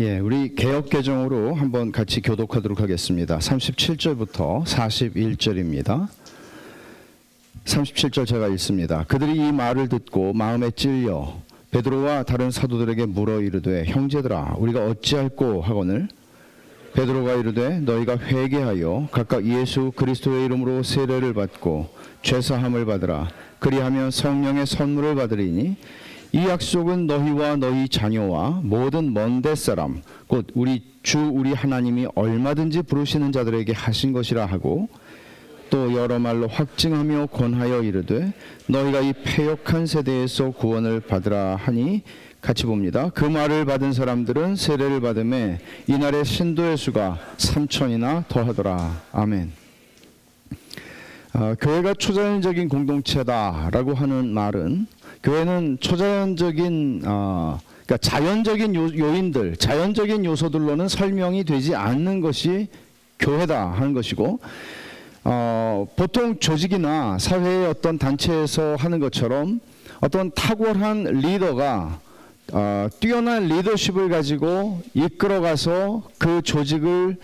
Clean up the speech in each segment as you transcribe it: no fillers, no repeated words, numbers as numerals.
우리 개역개정으로 한번 같이 교독하도록 하겠습니다. 37절부터 41절입니다. 37절 제가 읽습니다. 그들이 이 말을 듣고 마음에 찔려 베드로와 다른 사도들에게 물어 이르되 형제들아 우리가 어찌할꼬 하거늘 베드로가 이르되 너희가 회개하여 각각 예수 그리스도의 이름으로 세례를 받고 죄사함을 받으라. 그리하면 성령의 선물을 받으리니 이 약속은 너희와 너희 자녀와 모든 먼데 사람 곧 우리 주 우리 하나님이 얼마든지 부르시는 자들에게 하신 것이라 하고 또 여러 말로 확증하며 권하여 이르되 너희가 이 패역한 세대에서 구원을 받으라 하니 같이 봅니다. 그 말을 받은 사람들은 세례를 받음에 이날의 신도의 수가 3,000이나 더하더라. 아멘. 교회가 초자연적인 공동체다라고 하는 말은 교회는 초자연적인 그러니까 자연적인 요인들, 자연적인 요소들로는 설명이 되지 않는 것이 교회다 하는 것이고 보통 조직이나 사회의 어떤 단체에서 하는 것처럼 어떤 탁월한 리더가 뛰어난 리더십을 가지고 이끌어가서 그 조직을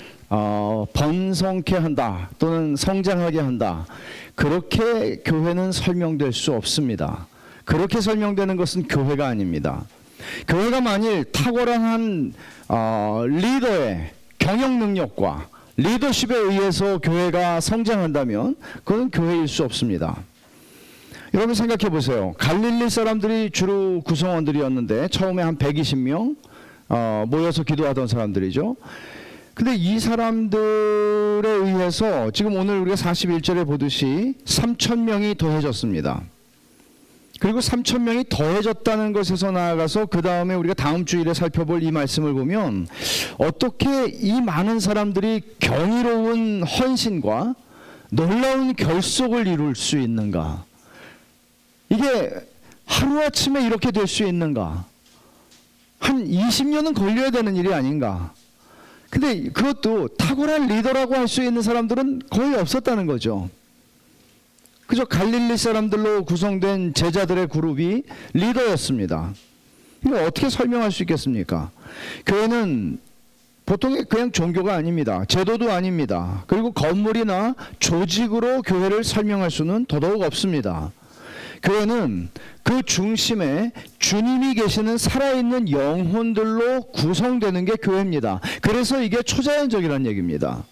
번성케 한다 또는 성장하게 한다. 그렇게 교회는 설명될 수 없습니다. 그렇게 설명되는 것은 교회가 아닙니다. 교회가 만일 탁월한 리더의 경영 능력과 리더십에 의해서 교회가 성장한다면 그건 교회일 수 없습니다. 여러분 생각해 보세요. 갈릴리 사람들이 주로 구성원들이었는데 처음에 한 120명 모여서 기도하던 사람들이죠. 근데 이 사람들에 의해서 지금 오늘 우리가 41절에 보듯이 3,000명이 더해졌습니다. 그리고 3,000명이 더해졌다는 것에서 나아가서 그 다음에 우리가 다음 주일에 살펴볼 이 말씀을 보면 어떻게 이 많은 사람들이 경이로운 헌신과 놀라운 결속을 이룰 수 있는가? 이게 하루아침에 이렇게 될 수 있는가? 한 20년은 걸려야 되는 일이 아닌가? 근데 그것도 탁월한 리더라고 할 수 있는 사람들은 거의 없었다는 거죠. 그저 갈릴리 사람들로 구성된 제자들의 그룹이 리더였습니다. 이거 어떻게 설명할 수 있겠습니까? 교회는 보통의 그냥 종교가 아닙니다. 제도도 아닙니다. 그리고 건물이나 조직으로 교회를 설명할 수는 더더욱 없습니다. 교회는 그 중심에 주님이 계시는 살아있는 영혼들로 구성되는 게 교회입니다. 그래서 이게 초자연적이라는 얘기입니다.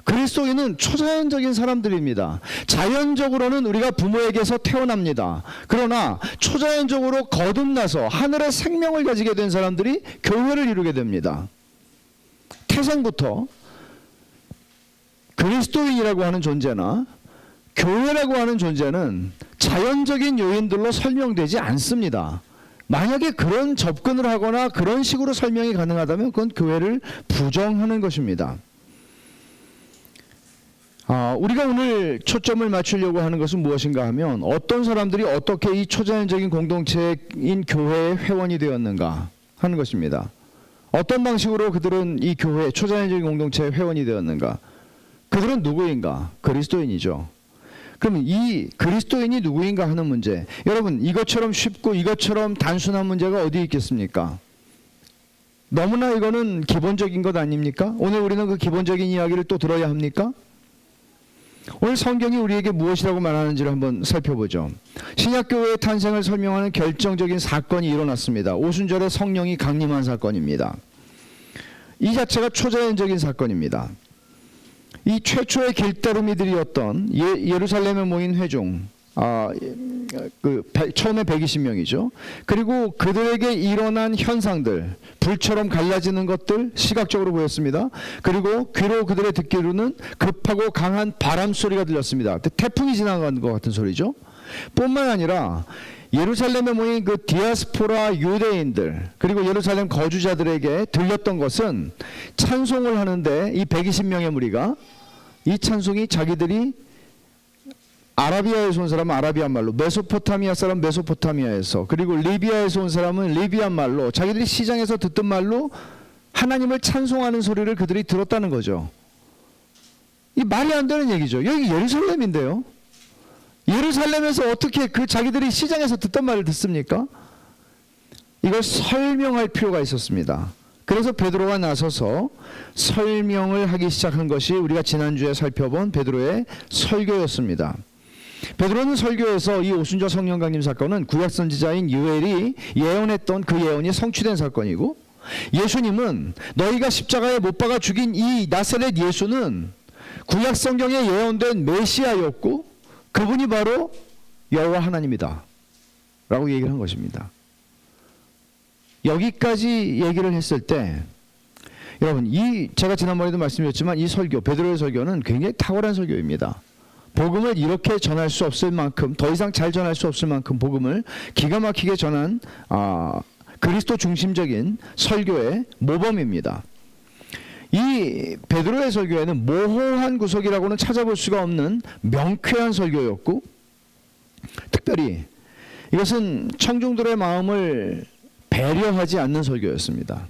그리스도인은 초자연적인 사람들입니다. 자연적으로는 우리가 부모에게서 태어납니다. 그러나 초자연적으로 거듭나서 하늘의 생명을 가지게 된 사람들이 교회를 이루게 됩니다. 태생부터 그리스도인이라고 하는 존재나 교회라고 하는 존재는 자연적인 요인들로 설명되지 않습니다. 만약에 그런 접근을 하거나 그런 식으로 설명이 가능하다면 그건 교회를 부정하는 것입니다. 우리가 오늘 초점을 맞추려고 하는 것은 무엇인가 하면 어떤 사람들이 어떻게 이 초자연적인 공동체인 교회의 회원이 되었는가 하는 것입니다. 어떤 방식으로 그들은 이 교회 초자연적인 공동체의 회원이 되었는가? 그들은 누구인가? 그리스도인이죠. 그럼 이 그리스도인이 누구인가 하는 문제, 여러분 이것처럼 쉽고 이것처럼 단순한 문제가 어디 있겠습니까? 너무나 이거는 기본적인 것 아닙니까? 오늘 우리는 그 기본적인 이야기를 또 들어야 합니까? 오늘 성경이 우리에게 무엇이라고 말하는지를 한번 살펴보죠. 신약교회의 탄생을 설명하는 결정적인 사건이 일어났습니다. 오순절에 성령이 강림한 사건입니다. 이 자체가 초자연적인 사건입니다. 이 최초의 길다루미들이었던 예루살렘에 모인 회중, 처음에 120명이죠. 그리고 그들에게 일어난 현상들, 불처럼 갈라지는 것들 시각적으로 보였습니다. 그리고 귀로 그들의 듣기로는 급하고 강한 바람 소리가 들렸습니다. 태풍이 지나간 것 같은 소리죠. 뿐만 아니라 예루살렘에 모인 그 디아스포라 유대인들 그리고 예루살렘 거주자들에게 들렸던 것은 찬송을 하는데 이 120명의 무리가 이 찬송이 자기들이 아라비아에서 온 사람은 아라비아 말로, 메소포타미아 사람 메소포타미아에서, 그리고 리비아에서 온 사람은 리비아 말로, 자기들이 시장에서 듣던 말로 하나님을 찬송하는 소리를 그들이 들었다는 거죠. 이 말이 안 되는 얘기죠. 여기 예루살렘인데요. 예루살렘에서 어떻게 그 자기들이 시장에서 듣던 말을 듣습니까? 이걸 설명할 필요가 있었습니다. 그래서 베드로가 나서서 설명을 하기 시작한 것이 우리가 지난주에 살펴본 베드로의 설교였습니다. 베드로는 설교에서 이 오순절 성령 강림 사건은 구약 선지자인 요엘이 예언했던 그 예언이 성취된 사건이고, 예수님은 너희가 십자가에 못 박아 죽인 이 나사렛 예수는 구약 성경에 예언된 메시아였고 그분이 바로 여호와 하나님이다 라고 얘기를 한 것입니다. 여기까지 얘기를 했을 때 여러분, 제가 지난번에도 말씀드렸지만 이 설교, 베드로의 설교는 굉장히 탁월한 설교입니다. 복음을 이렇게 전할 수 없을 만큼, 더 이상 잘 전할 수 없을 만큼 복음을 기가 막히게 전한 그리스도 중심적인 설교의 모범입니다. 이 베드로의 설교에는 모호한 구석이라고는 찾아볼 수가 없는 명쾌한 설교였고, 특별히 이것은 청중들의 마음을 배려하지 않는 설교였습니다.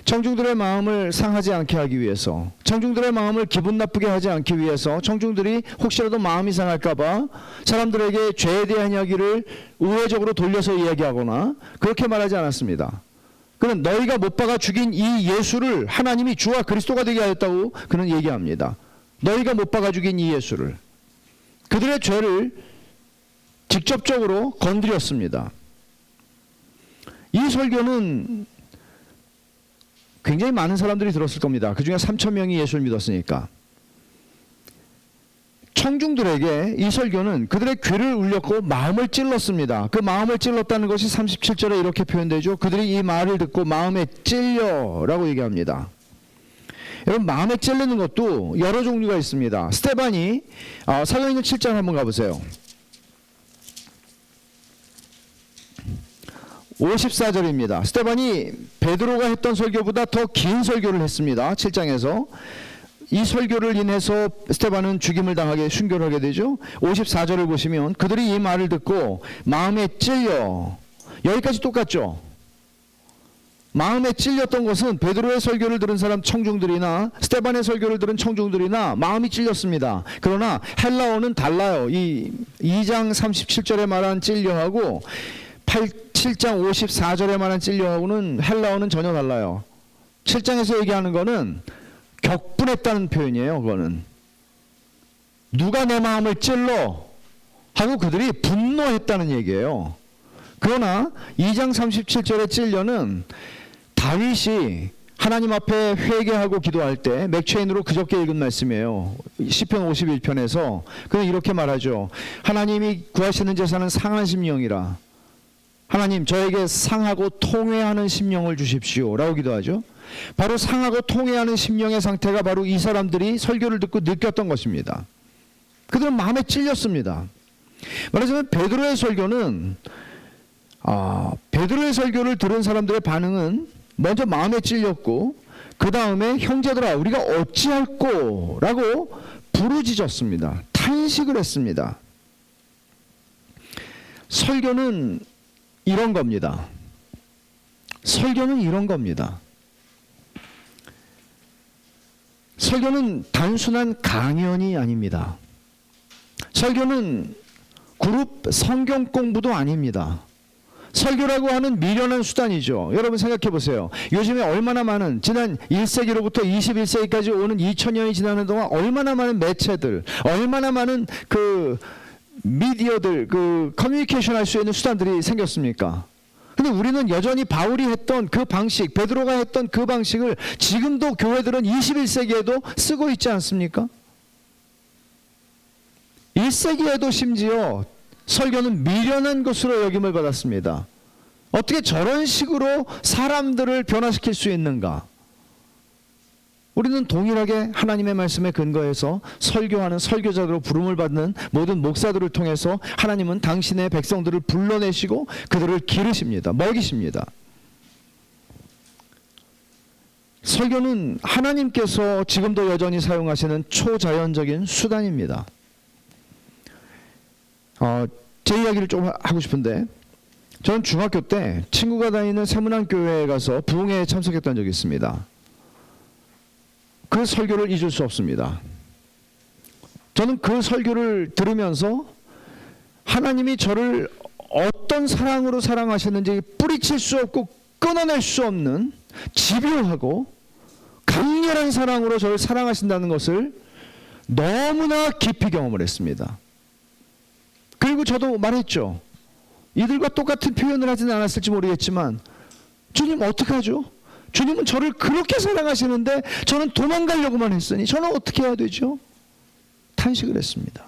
청중들의 마음을 상하지 않게 하기 위해서, 청중들의 마음을 기분 나쁘게 하지 않기 위해서, 청중들이 혹시라도 마음이 상할까봐 사람들에게 죄에 대한 이야기를 우회적으로 돌려서 이야기하거나 그렇게 말하지 않았습니다. 그는 너희가 못 박아 죽인 이 예수를 하나님이 주와 그리스도가 되게 하였다고 그는 얘기합니다. 너희가 못 박아 죽인 이 예수를, 그들의 죄를 직접적으로 건드렸습니다. 이 설교는 굉장히 많은 사람들이 들었을 겁니다. 그 중에 3,000명이 예수를 믿었으니까. 청중들에게 이 설교는 그들의 귀를 울렸고 마음을 찔렀습니다. 그 마음을 찔렀다는 것이 37절에 이렇게 표현되죠. 그들이 이 말을 듣고 마음에 찔려라고 얘기합니다. 여러분, 마음에 찔리는 것도 여러 종류가 있습니다. 스데반이 사도행전 7장 한번 가보세요. 54절입니다. 스데반이 베드로가 했던 설교보다 더 긴 설교를 했습니다. 7장에서. 이 설교를 인해서 스데반은 죽임을 당하게, 순교를 하게 되죠. 54절을 보시면 그들이 이 말을 듣고 마음에 찔려, 여기까지 똑같죠. 마음에 찔렸던 것은 베드로의 설교를 들은 사람 청중들이나 스데반의 설교를 들은 청중들이나 마음이 찔렸습니다. 그러나 헬라어는 달라요. 이 2장 37절에 말한 찔려하고 7장 54절에 말한 찔려하고는 헬라어는 전혀 달라요. 7장에서 얘기하는 거는 격분했다는 표현이에요. 그거는 누가 내 마음을 찔러 하고 그들이 분노했다는 얘기예요. 그러나 2장 37절의 찔려는 다윗이 하나님 앞에 회개하고 기도할 때 맥체인으로 그저께 읽은 말씀이에요. 시편 51편에서 그는 이렇게 말하죠. 하나님이 구하시는 제사는 상한 심령이라, 하나님 저에게 상하고 통회하는 심령을 주십시오 라고 기도하죠. 바로 상하고 통회하는 심령의 상태가 바로 이 사람들이 설교를 듣고 느꼈던 것입니다. 그들은 마음에 찔렸습니다. 말하자면 베드로의 설교는 베드로의 설교를 들은 사람들의 반응은 먼저 마음에 찔렸고 그 다음에 형제들아 우리가 어찌할꼬 라고 부르짖었습니다. 탄식을 했습니다. 설교는 이런 겁니다. 설교는 이런 겁니다. 설교는 단순한 강연이 아닙니다. 설교는 그룹 성경 공부도 아닙니다. 설교라고 하는 미련한 수단이죠. 여러분 생각해 보세요. 요즘에 얼마나 많은, 지난 1세기로부터 21세기까지 오는 2000년이 지나는 동안 얼마나 많은 매체들, 얼마나 많은 그 미디어들, 그 커뮤니케이션 할 수 있는 수단들이 생겼습니까? 근데 우리는 여전히 바울이 했던 그 방식, 베드로가 했던 그 방식을 지금도 교회들은 21세기에도 쓰고 있지 않습니까? 1세기에도 심지어 설교는 미련한 것으로 여김을 받았습니다. 어떻게 저런 식으로 사람들을 변화시킬 수 있는가? 우리는 동일하게 하나님의 말씀에 근거해서 설교하는 설교자들로 부름을 받는 모든 목사들을 통해서 하나님은 당신의 백성들을 불러내시고 그들을 기르십니다. 먹이십니다. 설교는 하나님께서 지금도 여전히 사용하시는 초자연적인 수단입니다. 제 이야기를 좀 하고 싶은데, 저는 중학교 때 친구가 다니는 세문안교회에 가서 부흥회에 참석했던 적이 있습니다. 그 설교를 잊을 수 없습니다. 저는 그 설교를 들으면서 하나님이 저를 어떤 사랑으로 사랑하셨는지 뿌리칠 수 없고 끊어낼 수 없는 집요하고 강렬한 사랑으로 저를 사랑하신다는 것을 너무나 깊이 경험을 했습니다. 그리고 저도 말했죠. 이들과 똑같은 표현을 하지는 않았을지 모르겠지만 주님 어떡하죠? 주님은 저를 그렇게 사랑하시는데 저는 도망가려고만 했으니 저는 어떻게 해야 되죠? 탄식을 했습니다.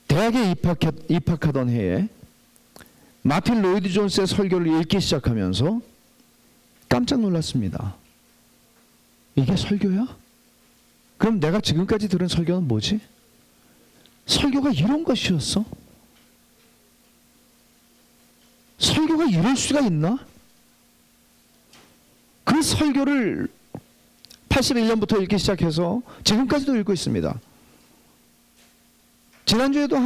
대학에 입학하던 해에 마틴 로이드 존스의 설교를 읽기 시작하면서 깜짝 놀랐습니다. 이게 설교야? 그럼 내가 지금까지 들은 설교는 뭐지? 설교가 이런 것이었어? 설교가 이럴 수가 있나? 그 설교를 81년부터 읽기 시작해서 지금까지도 읽고 있습니다. 지난주에도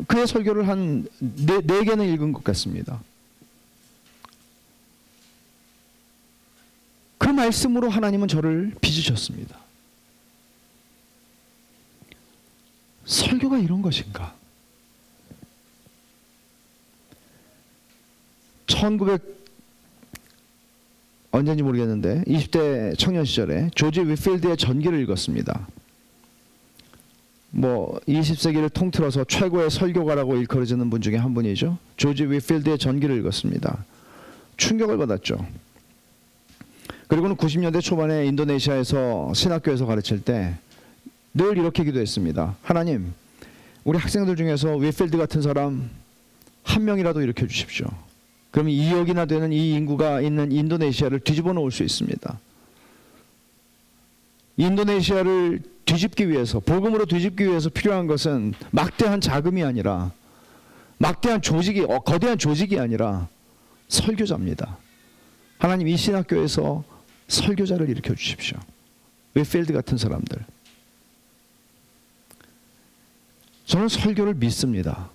그의 설교를 한 4개는 읽은 것 같습니다. 그 말씀으로 하나님은 저를 빚으셨습니다. 설교가 이런 것인가? 언제인지 모르겠는데 20대 청년 시절에 조지 위필드의 전기를 읽었습니다. 20세기를 통틀어서 최고의 설교가라고 일컬어지는 분 중에 한 분이죠. 조지 위필드의 전기를 읽었습니다. 충격을 받았죠. 그리고는 90년대 초반에 인도네시아에서 신학교에서 가르칠 때 늘 이렇게 기도했습니다. 하나님, 우리 학생들 중에서 위필드 같은 사람 한 명이라도 일으켜 주십시오. 그러면 2억이나 되는 이 인구가 있는 인도네시아를 뒤집어 놓을 수 있습니다. 인도네시아를 뒤집기 위해서, 복음으로 뒤집기 위해서 필요한 것은 막대한 자금이 아니라, 막대한 조직이, 거대한 조직이 아니라 설교자입니다. 하나님, 이 신학교에서 설교자를 일으켜 주십시오. 위필드 같은 사람들. 저는 설교를 믿습니다.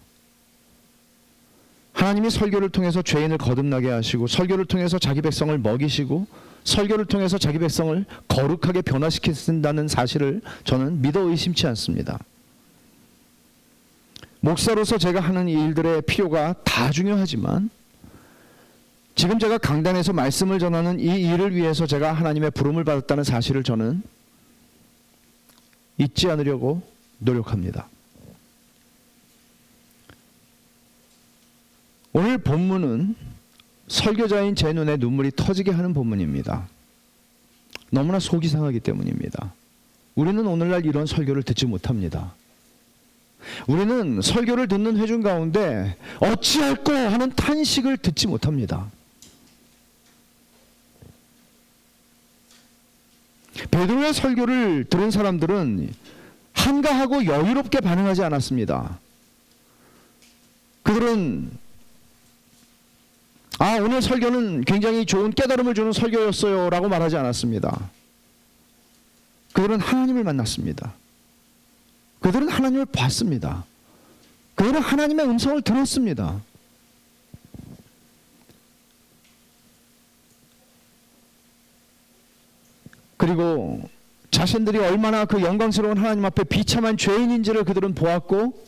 하나님이 설교를 통해서 죄인을 거듭나게 하시고, 설교를 통해서 자기 백성을 먹이시고, 설교를 통해서 자기 백성을 거룩하게 변화시킨다는 사실을 저는 믿어 의심치 않습니다. 목사로서 제가 하는 일들의 필요가 다 중요하지만, 지금 제가 강단에서 말씀을 전하는 이 일을 위해서 제가 하나님의 부름을 받았다는 사실을 저는 잊지 않으려고 노력합니다. 오늘 본문은 설교자인 제 눈에 눈물이 터지게 하는 본문입니다. 너무나 속이 상하기 때문입니다. 우리는 오늘날 이런 설교를 듣지 못합니다. 우리는 설교를 듣는 회중 가운데 어찌할꼬 하는 탄식을 듣지 못합니다. 베드로의 설교를 들은 사람들은 한가하고 여유롭게 반응하지 않았습니다. 그들은 오늘 설교는 굉장히 좋은 깨달음을 주는 설교였어요 라고 말하지 않았습니다. 그들은 하나님을 만났습니다. 그들은 하나님을 봤습니다. 그들은 하나님의 음성을 들었습니다. 그리고 자신들이 얼마나 그 영광스러운 하나님 앞에 비참한 죄인인지를 그들은 보았고,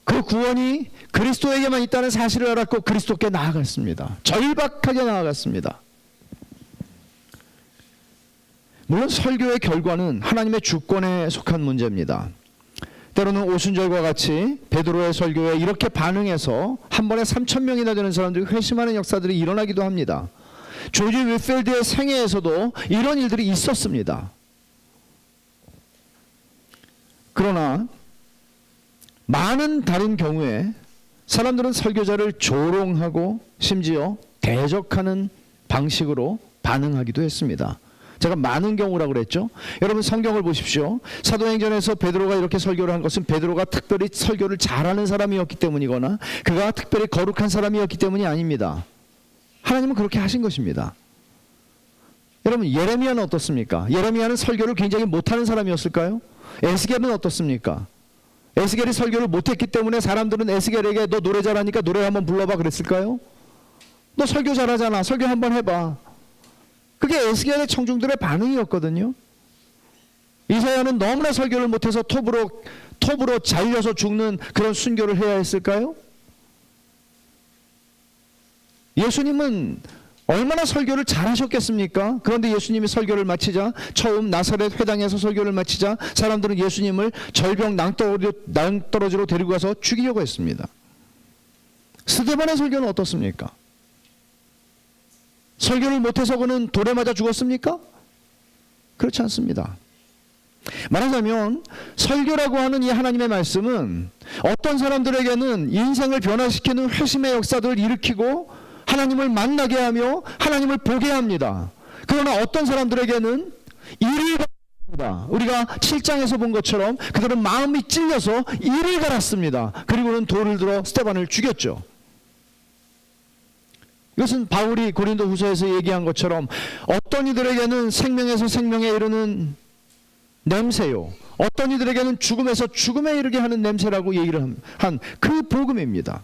그 구원이 그리스도에게만 있다는 사실을 알았고 그리스도께 나아갔습니다. 절박하게 나아갔습니다. 물론 설교의 결과는 하나님의 주권에 속한 문제입니다. 때로는 오순절과 같이 베드로의 설교에 이렇게 반응해서 한 번에 3,000명이나 되는 사람들이 회심하는 역사들이 일어나기도 합니다. 조지 위필드의 생애에서도 이런 일들이 있었습니다. 그러나 많은 다른 경우에 사람들은 설교자를 조롱하고 심지어 대적하는 방식으로 반응하기도 했습니다. 제가 많은 경우라고 그랬죠. 여러분 성경을 보십시오. 사도행전에서 베드로가 이렇게 설교를 한 것은 베드로가 특별히 설교를 잘하는 사람이었기 때문이거나 그가 특별히 거룩한 사람이었기 때문이 아닙니다. 하나님은 그렇게 하신 것입니다. 여러분 예레미야는 어떻습니까? 예레미야는 설교를 굉장히 못하는 사람이었을까요? 에스겔은 어떻습니까? 에스겔이 설교를 못했기 때문에 사람들은 에스겔에게 너 노래 잘하니까 노래 한번 불러봐 그랬을까요? 너 설교 잘하잖아. 설교 한번 해봐. 그게 에스겔의 청중들의 반응이었거든요. 이사야는 너무나 설교를 못해서 톱으로 잘려서 죽는 그런 순교를 해야 했을까요? 예수님은 얼마나 설교를 잘하셨겠습니까? 그런데 예수님이 설교를 마치자, 처음 나사렛 회당에서 설교를 마치자 사람들은 예수님을 절병 낭떠러지로 데리고 가서 죽이려고 했습니다. 스데반의 설교는 어떻습니까? 설교를 못해서 그는 돌에 맞아 죽었습니까? 그렇지 않습니다. 말하자면 설교라고 하는 이 하나님의 말씀은 어떤 사람들에게는 인생을 변화시키는 회심의 역사들을 일으키고 하나님을 만나게 하며 하나님을 보게 합니다. 그러나 어떤 사람들에게는 이를 갈았습니다. 우리가 7장에서 본 것처럼 그들은 마음이 찔려서 이를 갈았습니다. 그리고는 돌을 들어 스데반을 죽였죠. 이것은 바울이 고린도 후서에서 얘기한 것처럼 어떤 이들에게는 생명에서 생명에 이르는 냄새요, 어떤 이들에게는 죽음에서 죽음에 이르게 하는 냄새라고 얘기를 한 그 복음입니다.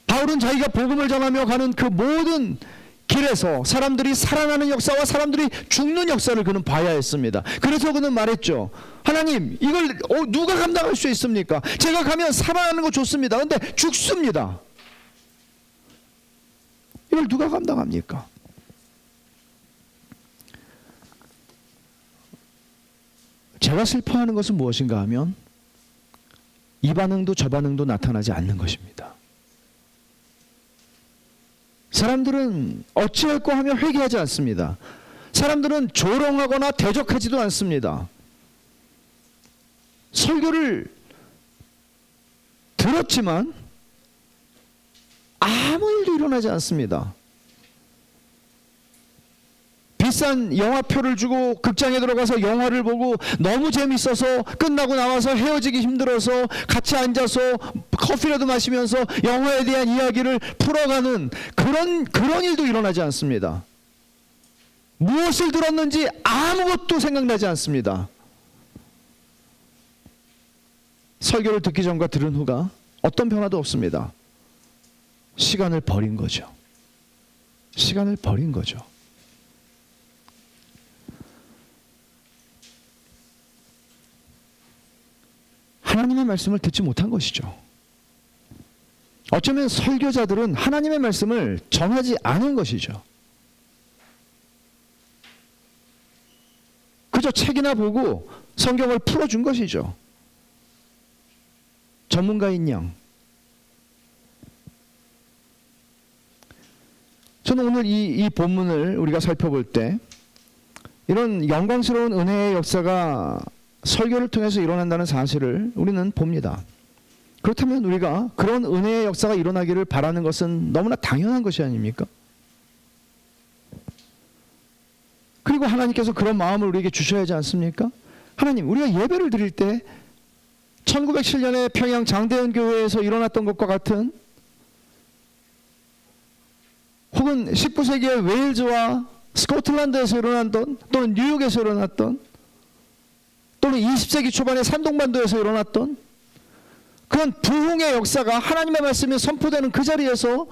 바울은 자기가 복음을 전하며 가는 그 모든 길에서 사람들이 살아나는 역사와 사람들이 죽는 역사를 그는 봐야 했습니다. 그래서 그는 말했죠. 하나님, 이걸 누가 감당할 수 있습니까? 제가 가면 살아나는 거 좋습니다. 그런데 죽습니다. 이걸 누가 감당합니까? 제가 슬퍼하는 것은 무엇인가 하면 이 반응도 저 반응도 나타나지 않는 것입니다. 사람들은 어찌할꼬 하며 회개하지 않습니다. 사람들은 조롱하거나 대적하지도 않습니다. 설교를 들었지만 아무 일도 일어나지 않습니다. 비싼 영화표를 주고 극장에 들어가서 영화를 보고 너무 재밌어서 끝나고 나와서 헤어지기 힘들어서 같이 앉아서 커피라도 마시면서 영화에 대한 이야기를 풀어가는 그런 일도 일어나지 않습니다. 무엇을 들었는지 아무것도 생각나지 않습니다. 설교를 듣기 전과 들은 후가 어떤 변화도 없습니다. 시간을 버린 거죠. 시간을 버린 거죠. 하나님의 말씀을 듣지 못한 것이죠. 어쩌면 설교자들은 하나님의 말씀을 전하지 않은 것이죠. 그저 책이나 보고 성경을 풀어준 것이죠. 전문가인 양. 저는 오늘 이 본문을 우리가 살펴볼 때 이런 영광스러운 은혜의 역사가 설교를 통해서 일어난다는 사실을 우리는 봅니다. 그렇다면 우리가 그런 은혜의 역사가 일어나기를 바라는 것은 너무나 당연한 것이 아닙니까? 그리고 하나님께서 그런 마음을 우리에게 주셔야 하지 않습니까? 하나님, 우리가 예배를 드릴 때 1907년에 평양 장대현 교회에서 일어났던 것과 같은, 혹은 19세기의 웨일즈와 스코틀랜드에서 일어났던, 또는 뉴욕에서 일어났던, 또는 20세기 초반에 산동반도에서 일어났던 그런 부흥의 역사가 하나님의 말씀이 선포되는 그 자리에서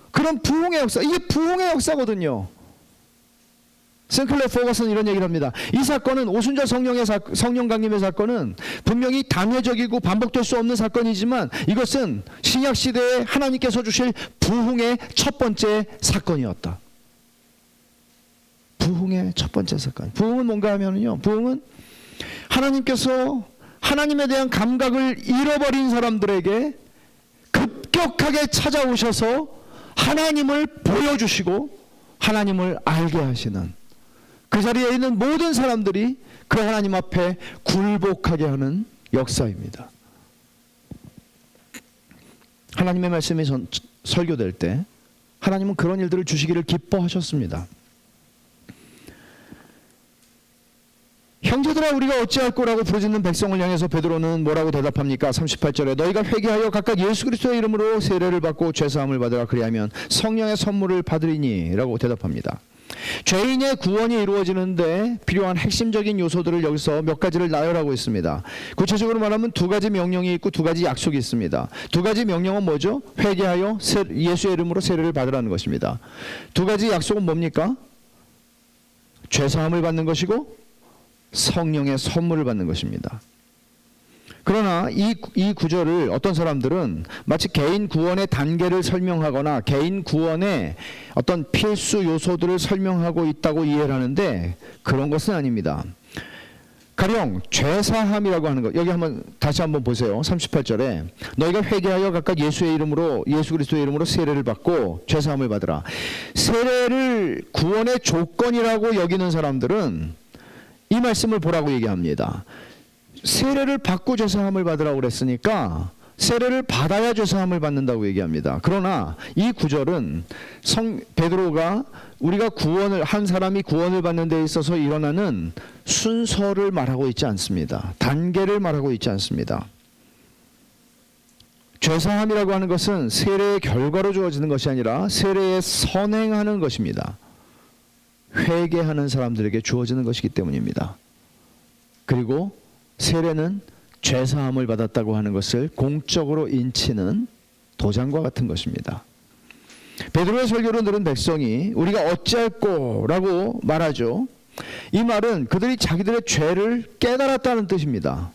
그런 부흥의 역사, 이게 부흥의 역사거든요. 싱클레어 포거슨 이런 얘기를 합니다. 이 사건은 오순절 성령 강림의 사건은 분명히 단회적이고 반복될 수 없는 사건이지만 이것은 신약 시대에 하나님께서 주실 부흥의 첫 번째 사건이었다. 부흥의 첫 번째 사건. 부흥은 뭔가 하면요, 부흥은 하나님께서 하나님에 대한 감각을 잃어버린 사람들에게 급격하게 찾아오셔서 하나님을 보여주시고 하나님을 알게 하시는, 그 자리에 있는 모든 사람들이 그 하나님 앞에 굴복하게 하는 역사입니다. 하나님의 말씀이 설교될 때 하나님은 그런 일들을 주시기를 기뻐하셨습니다. 형제들아, 우리가 어찌할 거라고 부르짖는 백성을 향해서 베드로는 뭐라고 대답합니까? 38절에 너희가 회개하여 각각 예수 그리스도의 이름으로 세례를 받고 죄사함을 받으라, 그리하면 성령의 선물을 받으리니 라고 대답합니다. 죄인의 구원이 이루어지는데 필요한 핵심적인 요소들을 여기서 몇 가지를 나열하고 있습니다. 구체적으로 말하면 두 가지 명령이 있고 두 가지 약속이 있습니다. 두 가지 명령은 뭐죠? 회개하여 예수의 이름으로 세례를 받으라는 것입니다. 두 가지 약속은 뭡니까? 죄사함을 받는 것이고 성령의 선물을 받는 것입니다. 그러나 이 구절을 어떤 사람들은 마치 개인 구원의 단계를 설명하거나 개인 구원의 어떤 필수 요소들을 설명하고 있다고 이해를 하는데 그런 것은 아닙니다. 가령 죄사함이라고 하는 것, 여기 다시 한번 보세요. 38절에 너희가 회개하여 각각 예수 그리스도의 이름으로 세례를 받고 죄사함을 받으라. 세례를 구원의 조건이라고 여기는 사람들은 이 말씀을 보라고 얘기합니다. 세례를 받고 죄사함을 받으라고 그랬으니까 세례를 받아야 죄사함을 받는다고 얘기합니다. 그러나 이 구절은 베드로가 우리가 한 사람이 구원을 받는 데 있어서 일어나는 순서를 말하고 있지 않습니다. 단계를 말하고 있지 않습니다. 죄사함이라고 하는 것은 세례의 결과로 주어지는 것이 아니라 세례에 선행하는 것입니다. 회개하는 사람들에게 주어지는 것이기 때문입니다. 그리고 세례는 죄사함을 받았다고 하는 것을 공적으로 인치는 도장과 같은 것입니다. 베드로의 설교를 들은 백성이 우리가 어찌할꼬 라고 말하죠. 이 말은 그들이 자기들의 죄를 깨달았다는 뜻입니다.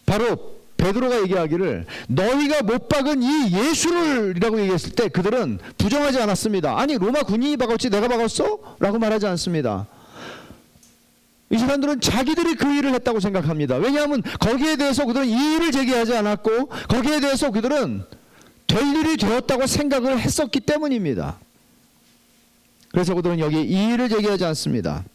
바로 베드로가 얘기하기를 너희가 못 박은 이 예수를 이라고 얘기했을 때 그들은 부정하지 않았습니다. 아니 로마 군인이 박았지 내가 박았어? 라고 말하지 않습니다. 이 사람들은 자기들이 그 일을 했다고 생각합니다. 왜냐하면 거기에 대해서 그들은 이의를 제기하지 않았고 거기에 대해서 그들은 될 일이 되었다고 생각을 했었기 때문입니다. 그래서 그들은 여기에 이의를 제기하지 않습니다.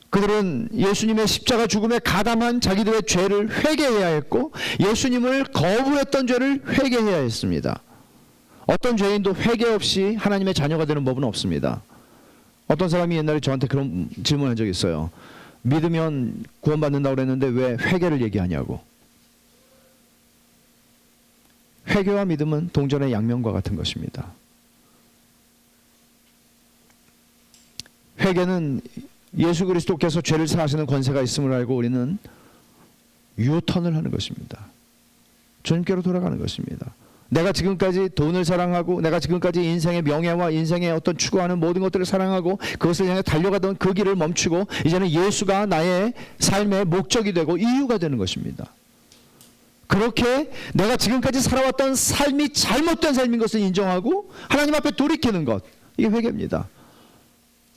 그들은 예수님의 십자가 죽음에 가담한 자기들의 죄를 회개해야 했고 예수님을 거부했던 죄를 회개해야 했습니다. 어떤 죄인도 회개 없이 하나님의 자녀가 되는 법은 없습니다. 어떤 사람이 옛날에 저한테 그런 질문한 적이 있어요. 믿으면 구원받는다고 그랬는데 왜 회개를 얘기하냐고. 회개와 믿음은 동전의 양면과 같은 것입니다. 회개는 예수 그리스도께서 죄를 사하시는 권세가 있음을 알고 우리는 유턴을 하는 것입니다. 주님께로 돌아가는 것입니다. 내가 지금까지 돈을 사랑하고 내가 지금까지 인생의 명예와 인생의 어떤 추구하는 모든 것들을 사랑하고 그것을 향해 달려가던 그 길을 멈추고 이제는 예수가 나의 삶의 목적이 되고 이유가 되는 것입니다. 그렇게 내가 지금까지 살아왔던 삶이 잘못된 삶인 것을 인정하고 하나님 앞에 돌이키는 것, 이게 회개입니다.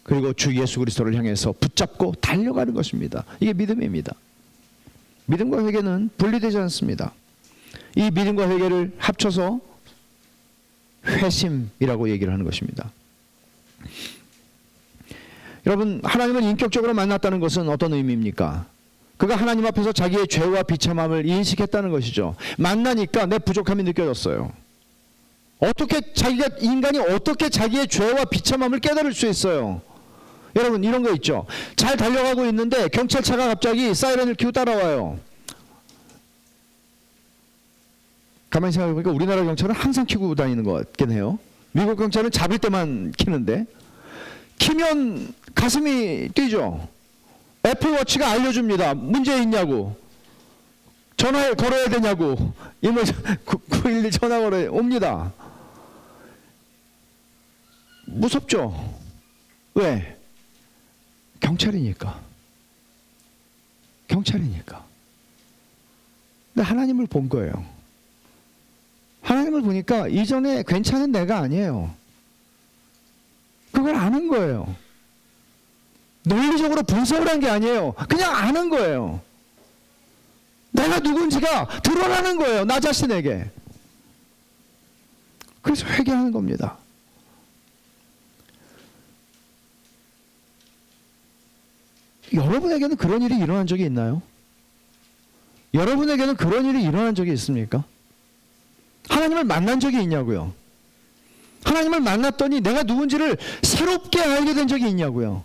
그리고 주 예수 그리스도를 향해서 붙잡고 달려가는 것입니다. 이게 믿음입니다. 믿음과 회개는 분리되지 않습니다. 이 믿음과 회개를 합쳐서 회심이라고 얘기를 하는 것입니다. 여러분, 하나님을 인격적으로 만났다는 것은 어떤 의미입니까? 그가 하나님 앞에서 자기의 죄와 비참함을 인식했다는 것이죠. 만나니까 내 부족함이 느껴졌어요. 인간이 어떻게 자기의 죄와 비참함을 깨달을 수 있어요? 여러분, 이런 거 있죠. 잘 달려가고 있는데 경찰차가 갑자기 사이렌을 켜고 따라와요. 가만히 생각해보니까 우리나라 경찰은 항상 켜고 다니는 것 같긴 해요. 미국 경찰은 잡을 때만 켜는데 키면 가슴이 뛰죠. 애플워치가 알려줍니다. 문제 있냐고. 전화 걸어야 되냐고. 911 전화 걸어야 옵니다. 무섭죠? 왜? 경찰이니까. 경찰이니까. 근데 하나님을 본 거예요. 하나님을 보니까 이전에 괜찮은 내가 아니에요. 그걸 아는 거예요. 논리적으로 분석을 한 게 아니에요. 그냥 아는 거예요. 내가 누군지가 드러나는 거예요. 나 자신에게. 그래서 회개하는 겁니다. 여러분에게는 그런 일이 일어난 적이 있나요? 여러분에게는 그런 일이 일어난 적이 있습니까? 하나님을 만난 적이 있냐고요? 하나님을 만났더니 내가 누군지를 새롭게 알게 된 적이 있냐고요?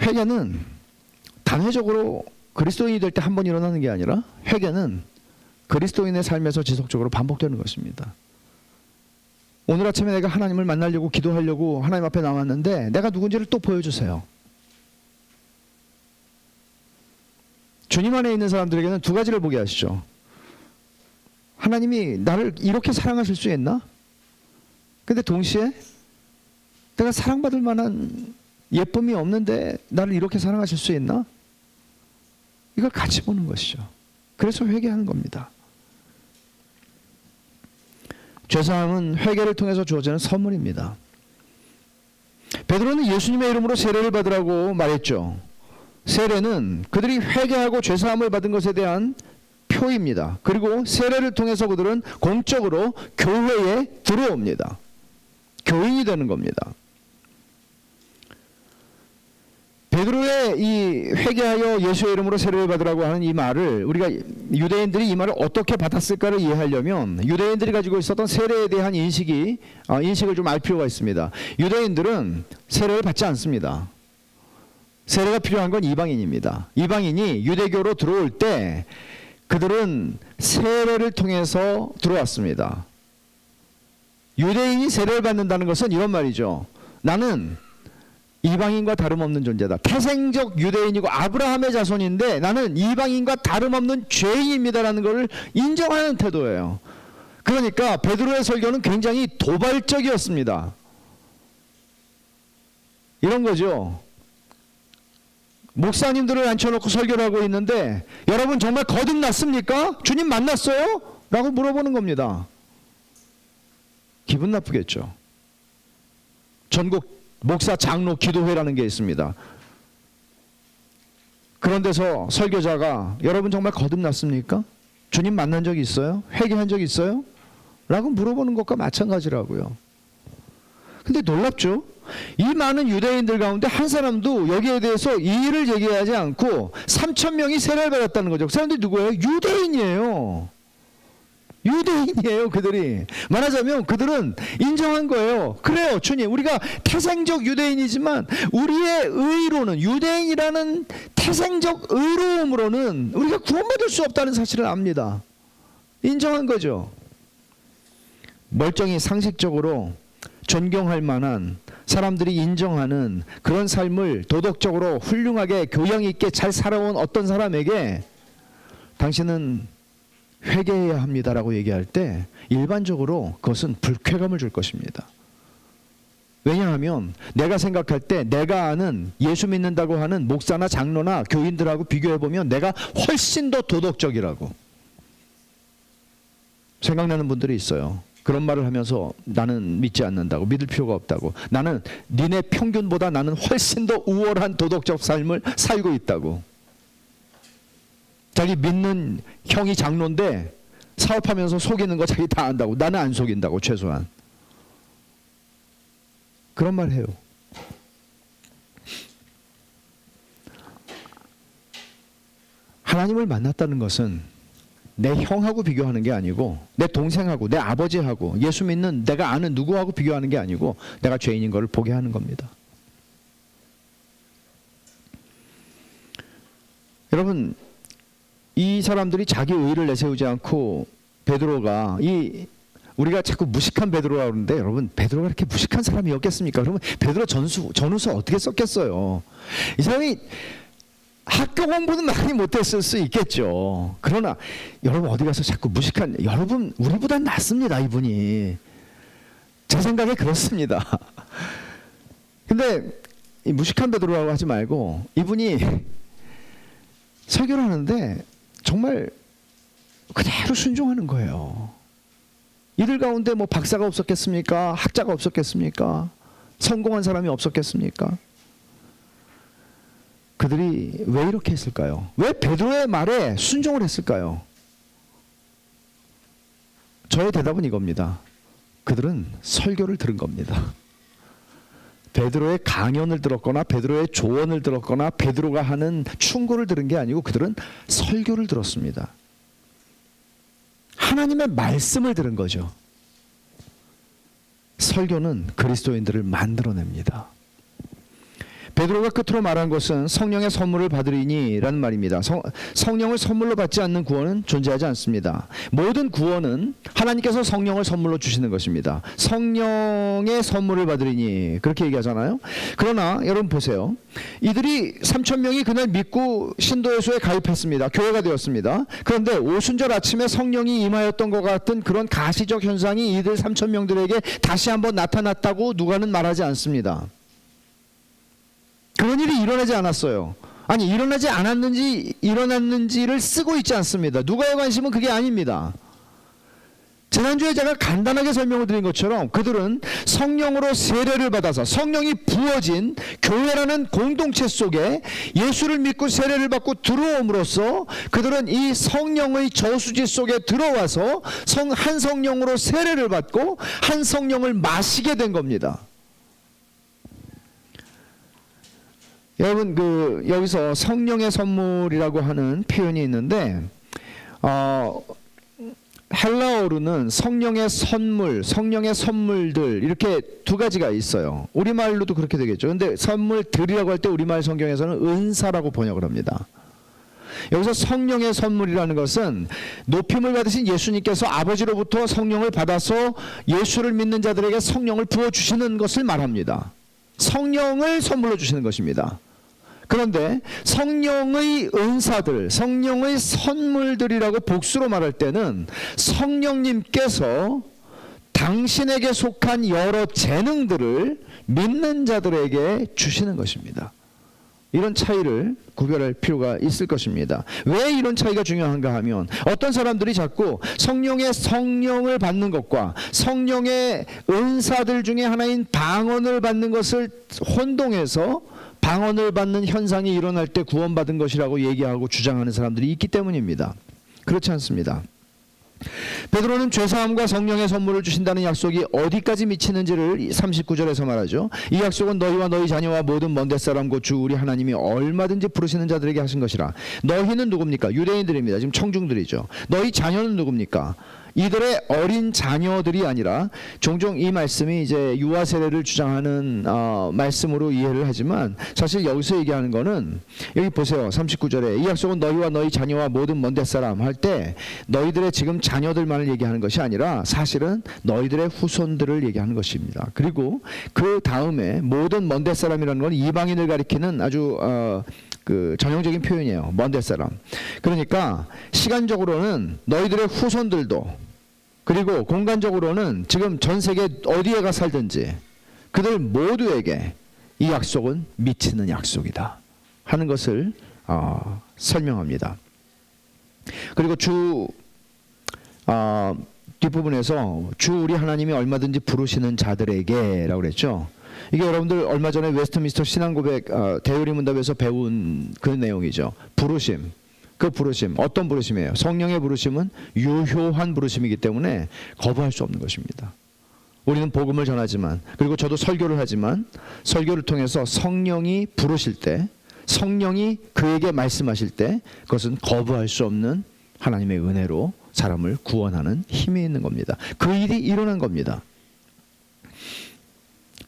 회개는 단회적으로 그리스도인이 될 때 한 번 일어나는 게 아니라 회개는 그리스도인의 삶에서 지속적으로 반복되는 것입니다. 오늘 아침에 내가 하나님을 만나려고 기도하려고 하나님 앞에 나왔는데 내가 누군지를 또 보여주세요. 주님 안에 있는 사람들에게는 두 가지를 보게 하시죠. 하나님이 나를 이렇게 사랑하실 수 있나? 근데 동시에 내가 사랑받을 만한 예쁨이 없는데 나를 이렇게 사랑하실 수 있나? 이걸 같이 보는 것이죠. 그래서 회개하는 겁니다. 죄사함은 회개를 통해서 주어지는 선물입니다. 베드로는 예수님의 이름으로 세례를 받으라고 말했죠. 세례는 그들이 회개하고 죄사함을 받은 것에 대한 표입니다. 그리고 세례를 통해서 그들은 공적으로 교회에 들어옵니다. 교인이 되는 겁니다. 베드로의 이 회개하여 예수의 이름으로 세례를 받으라고 하는 이 말을, 우리가 유대인들이 이 말을 어떻게 받았을까를 이해하려면 유대인들이 가지고 있었던 세례에 대한 인식을 좀 알 필요가 있습니다. 유대인들은 세례를 받지 않습니다. 세례가 필요한 건 이방인입니다. 이방인이 유대교로 들어올 때 그들은 세례를 통해서 들어왔습니다. 유대인이 세례를 받는다는 것은 이런 말이죠. 나는 이방인과 다름없는 존재다. 태생적 유대인이고 아브라함의 자손인데 나는 이방인과 다름없는 죄인입니다라는 것을 인정하는 태도예요. 그러니까 베드로의 설교는 굉장히 도발적이었습니다. 이런 거죠. 목사님들을 앉혀놓고 설교를 하고 있는데 여러분 정말 거듭났습니까? 주님 만났어요? 라고 물어보는 겁니다. 기분 나쁘겠죠. 전국 목사 장로 기도회라는 게 있습니다. 그런 데서 설교자가 여러분 정말 거듭났습니까? 주님 만난 적이 있어요? 회개한 적이 있어요? 라고 물어보는 것과 마찬가지라고요. 근데 놀랍죠? 이 많은 유대인들 가운데 한 사람도 여기에 대해서 이의를 제기하지 않고 3,000명이 세례를 받았다는 거죠. 그 사람들이 누구예요? 유대인이에요. 유대인이에요. 그들이 말하자면 그들은 인정한 거예요. 그래요 주님, 우리가 태생적 유대인이지만 우리의 의로는, 유대인이라는 태생적 의로움으로는 우리가 구원받을 수 없다는 사실을 압니다. 인정한 거죠. 멀쩡히 상식적으로 존경할 만한, 사람들이 인정하는 그런 삶을 도덕적으로 훌륭하게 교양 있게 잘 살아온 어떤 사람에게 당신은 회개해야 합니다라고 얘기할 때 일반적으로 그것은 불쾌감을 줄 것입니다. 왜냐하면 내가 생각할 때 내가 아는 예수 믿는다고 하는 목사나 장로나 교인들하고 비교해보면 내가 훨씬 더 도덕적이라고 생각나는 분들이 있어요. 그런 말을 하면서 나는 믿지 않는다고, 믿을 필요가 없다고, 나는 니네 평균보다 나는 훨씬 더 우월한 도덕적 삶을 살고 있다고. 자기 믿는 형이 장로인데 사업하면서 속이는 거 자기 다 안다고, 나는 안 속인다고. 최소한 그런 말 해요. 하나님을 만났다는 것은 내 형하고 비교하는 게 아니고 내 동생하고 내 아버지하고 예수 믿는 내가 아는 누구하고 비교하는 게 아니고 내가 죄인인 것을 보게 하는 겁니다. 여러분, 이 사람들이 자기 의의를 내세우지 않고 베드로가, 우리가 자꾸 무식한 베드로라고 그러는데 여러분, 베드로가 이렇게 무식한 사람이었겠습니까? 그러면 베드로 전후서 어떻게 썼겠어요? 이 사람이 학교 공부는 많이 못했을 수 있겠죠. 그러나 여러분 어디 가서 자꾸 무식한, 여러분 우리보다 낫습니다. 이분이 제 생각에 그렇습니다. 근데 이 무식한 베드로라고 하지 말고 이분이 설교를 하는데 정말 그대로 순종하는 거예요. 이들 가운데 뭐 박사가 없었겠습니까? 학자가 없었겠습니까? 성공한 사람이 없었겠습니까? 그들이 왜 이렇게 했을까요? 왜 베드로의 말에 순종을 했을까요? 저의 대답은 이겁니다. 그들은 설교를 들은 겁니다. 베드로의 강연을 들었거나 베드로의 조언을 들었거나 베드로가 하는 충고를 들은 게 아니고 그들은 설교를 들었습니다. 하나님의 말씀을 들은 거죠. 설교는 그리스도인들을 만들어냅니다. 베드로가 끝으로 말한 것은 성령의 선물을 받으리니 라는 말입니다. 성령을 선물로 받지 않는 구원은 존재하지 않습니다. 모든 구원은 하나님께서 성령을 선물로 주시는 것입니다. 성령의 선물을 받으리니 그렇게 얘기하잖아요. 그러나 여러분 보세요. 이들이 3,000명이 그날 믿고 신도예수에 가입했습니다. 교회가 되었습니다. 그런데 오순절 아침에 성령이 임하였던 것 같은 그런 가시적 현상이 이들 3,000명들에게 다시 한번 나타났다고 누가는 말하지 않습니다. 그런 일이 일어나지 않았어요. 아니, 일어나지 않았는지 일어났는지를 쓰고 있지 않습니다. 누가의 관심은 그게 아닙니다. 지난주에 제가 간단하게 설명을 드린 것처럼 그들은 성령으로 세례를 받아서 성령이 부어진 교회라는 공동체 속에 예수를 믿고 세례를 받고 들어옴으로써 그들은 이 성령의 저수지 속에 들어와서 한 성령으로 세례를 받고 한 성령을 마시게 된 겁니다. 여러분, 여기서 성령의 선물이라고 하는 표현이 있는데 헬라어로는 성령의 선물, 성령의 선물들 이렇게 두 가지가 있어요. 우리말로도 그렇게 되겠죠. 근데 선물들이라고 할 때 우리말 성경에서는 은사라고 번역을 합니다. 여기서 성령의 선물이라는 것은 높임을 받으신 예수님께서 아버지로부터 성령을 받아서 예수를 믿는 자들에게 성령을 부어주시는 것을 말합니다. 성령을 선물로 주시는 것입니다. 그런데 성령의 은사들, 성령의 선물들이라고 복수로 말할 때는 성령님께서 당신에게 속한 여러 재능들을 믿는 자들에게 주시는 것입니다. 이런 차이를 구별할 필요가 있을 것입니다. 왜 이런 차이가 중요한가 하면 어떤 사람들이 자꾸 성령을 받는 것과 성령의 은사들 중에 하나인 방언을 받는 것을 혼동해서 방언을 받는 현상이 일어날 때 구원받은 것이라고 얘기하고 주장하는 사람들이 있기 때문입니다. 그렇지 않습니다. 베드로는 죄사함과 성령의 선물을 주신다는 약속이 어디까지 미치는지를 39절에서 말하죠. 이 약속은 너희와 너희 자녀와 모든 먼 데사람 곧 주 우리 하나님이 얼마든지 부르시는 자들에게 하신 것이라. 너희는 누굽니까? 유대인들입니다. 지금 청중들이죠. 너희 자녀는 누굽니까? 이들의 어린 자녀들이 아니라 종종 이 말씀이 이제 유아 세례를 주장하는 말씀으로 이해를 하지만 사실 여기서 얘기하는 거는 여기 보세요. 39절에 이 약속은 너희와 너희 자녀와 모든 먼 데사람 할 때 너희들의 지금 자녀들만을 얘기하는 것이 아니라 사실은 너희들의 후손들을 얘기하는 것입니다. 그리고 그 다음에 모든 먼 데사람이라는 건 이방인을 가리키는 아주 전형적인 표현이에요. 먼 데사람. 그러니까 시간적으로는 너희들의 후손들도 그리고 공간적으로는 지금 전 세계 어디에 가 살든지 그들 모두에게 이 약속은 미치는 약속이다 하는 것을 설명합니다. 그리고 뒷부분에서 주 우리 하나님이 얼마든지 부르시는 자들에게 라고 그랬죠. 이게 여러분들 얼마 전에 웨스트민스터 신앙고백 대요리문답에서 배운 그 내용이죠. 부르심. 그 부르심 어떤 부르심이에요? 성령의 부르심은 유효한 부르심이기 때문에 거부할 수 없는 것입니다. 우리는 복음을 전하지만 그리고 저도 설교를 하지만 설교를 통해서 성령이 부르실 때 성령이 그에게 말씀하실 때 그것은 거부할 수 없는 하나님의 은혜로 사람을 구원하는 힘이 있는 겁니다. 그 일이 일어난 겁니다.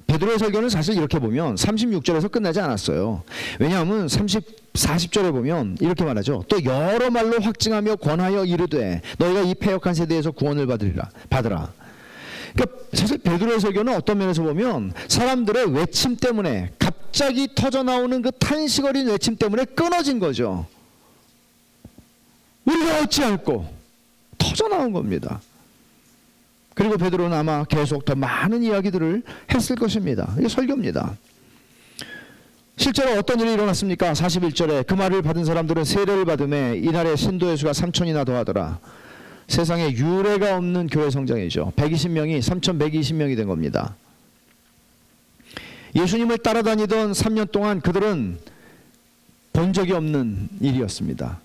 베드로의 설교는 사실 이렇게 보면 36절에서 끝나지 않았어요. 왜냐하면 40절에 보면 이렇게 말하죠. 또 여러 말로 확증하며 권하여 이르되 너희가 이 패역한 세대에서 구원을 받으라. 그러니까 사실 베드로의 설교는 어떤 면에서 보면 사람들의 외침 때문에 갑자기 터져나오는 그 탄식 어린 외침 때문에 끊어진 거죠. 우리가 어찌할꼬 터져나온 겁니다. 그리고 베드로는 아마 계속 더 많은 이야기들을 했을 것입니다. 이게 설교입니다. 실제로 어떤 일이 일어났습니까? 41절에 그 말을 받은 사람들은 세례를 받음에 이날에 신도의 수가 3,000이나 더하더라. 세상에 유례가 없는 교회 성장이죠. 120명이 3,120명이 된 겁니다. 예수님을 따라다니던 3년 동안 그들은 본 적이 없는 일이었습니다.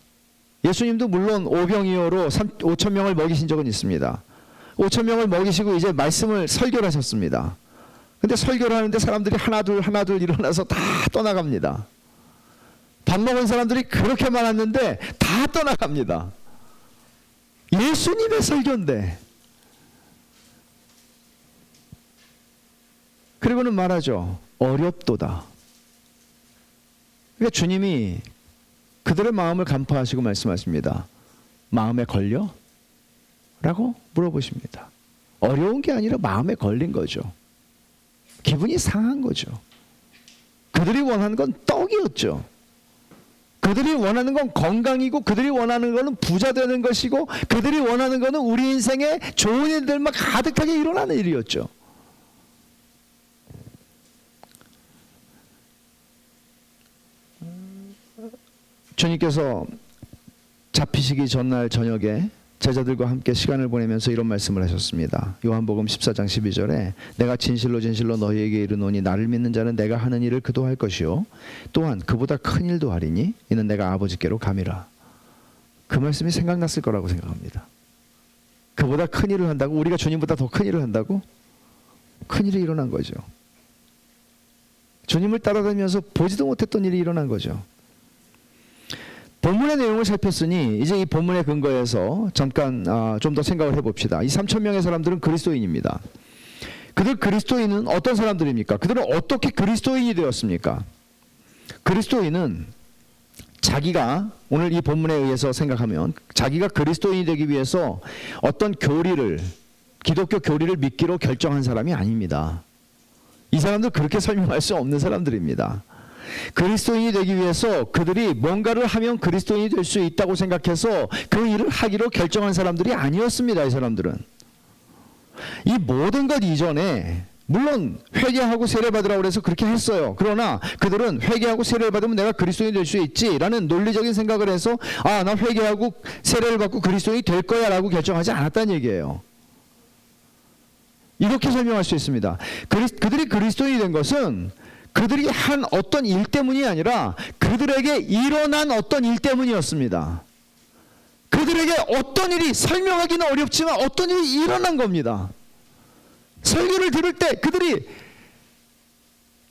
예수님도 물론 오병이어로 5,000명을 먹이신 적은 있습니다. 5,000명을 먹이시고 이제 말씀을 설교를 하셨습니다. 근데 설교를 하는데 사람들이 하나둘 일어나서 다 떠나갑니다. 밥 먹은 사람들이 그렇게 많았는데 다 떠나갑니다. 예수님의 설교인데. 그리고는 말하죠. 어렵도다. 그러니까 주님이 그들의 마음을 간파하시고 말씀하십니다. 마음에 걸려? 라고 물어보십니다. 어려운 게 아니라 마음에 걸린 거죠. 기분이 상한 거죠. 그들이 원하는 건 떡이었죠. 그들이 원하는 건 건강이고, 그들이 원하는 거는 부자 되는 것이고, 그들이 원하는 거는 우리 인생에 좋은 일들만 가득하게 일어나는 일이었죠. 주님께서 잡히시기 전날 저녁에 제자들과 함께 시간을 보내면서 이런 말씀을 하셨습니다. 요한복음 14장 12절에 내가 진실로 진실로 너희에게 이르노니 나를 믿는 자는 내가 하는 일을 그도 할 것이요 또한 그보다 큰 일도 하리니 이는 내가 아버지께로 감이라. 그 말씀이 생각났을 거라고 생각합니다. 그보다 큰 일을 한다고? 우리가 주님보다 더 큰 일을 한다고? 큰 일이 일어난 거죠. 주님을 따라다니면서 보지도 못했던 일이 일어난 거죠. 본문의 내용을 살폈으니 이제 이 본문의 근거에서 잠깐 좀 더 생각을 해봅시다. 이 3,000명의 사람들은 그리스도인입니다. 그들 그리스도인은 어떤 사람들입니까? 그들은 어떻게 그리스도인이 되었습니까? 그리스도인은 자기가 오늘 이 본문에 의해서 생각하면 자기가 그리스도인이 되기 위해서 어떤 교리를, 기독교 교리를 믿기로 결정한 사람이 아닙니다. 이 사람들 그렇게 설명할 수 없는 사람들입니다. 그리스도인이 되기 위해서 그들이 뭔가를 하면 그리스도인이 될 수 있다고 생각해서 그 일을 하기로 결정한 사람들이 아니었습니다. 이 사람들은 이 모든 것 이전에 물론 회개하고 세례받으라고 해서 그렇게 했어요. 그러나 그들은 회개하고 세례를 받으면 내가 그리스도인이 될 수 있지라는 논리적인 생각을 해서 나 회개하고 세례를 받고 그리스도인이 될 거야 라고 결정하지 않았다는 얘기예요. 이렇게 설명할 수 있습니다. 그들이 그리스도인이 된 것은 그들이 한 어떤 일 때문이 아니라 그들에게 일어난 어떤 일 때문이었습니다. 그들에게 어떤 일이, 설명하기는 어렵지만 어떤 일이 일어난 겁니다. 설교를 들을 때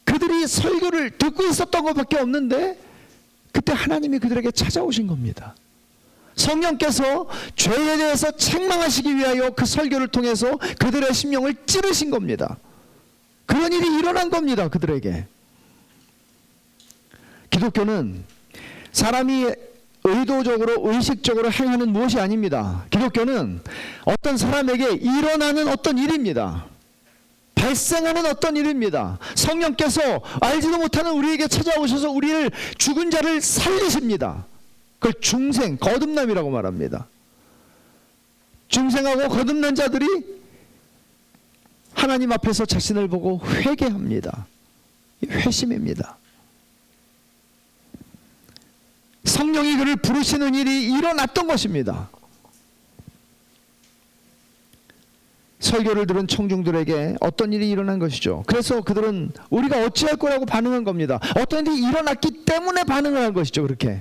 그들이 설교를 듣고 있었던 것밖에 없는데 그때 하나님이 그들에게 찾아오신 겁니다. 성령께서 죄에 대해서 책망하시기 위하여 그 설교를 통해서 그들의 심령을 찌르신 겁니다. 그런 일이 일어난 겁니다. 그들에게. 기독교는 사람이 의도적으로 의식적으로 행하는 무엇이 아닙니다. 기독교는 어떤 사람에게 일어나는 어떤 일입니다. 발생하는 어떤 일입니다. 성령께서 알지도 못하는 우리에게 찾아오셔서 우리를 죽은 자를 살리십니다. 그걸 중생, 거듭남이라고 말합니다. 중생하고 거듭난 자들이 하나님 앞에서 자신을 보고 회개합니다. 회심입니다. 성령이 그를 부르시는 일이 일어났던 것입니다. 설교를 들은 청중들에게 어떤 일이 일어난 것이죠. 그래서 그들은 우리가 어찌할 거라고 반응한 겁니다. 어떤 일이 일어났기 때문에 반응을 한 것이죠. 그렇게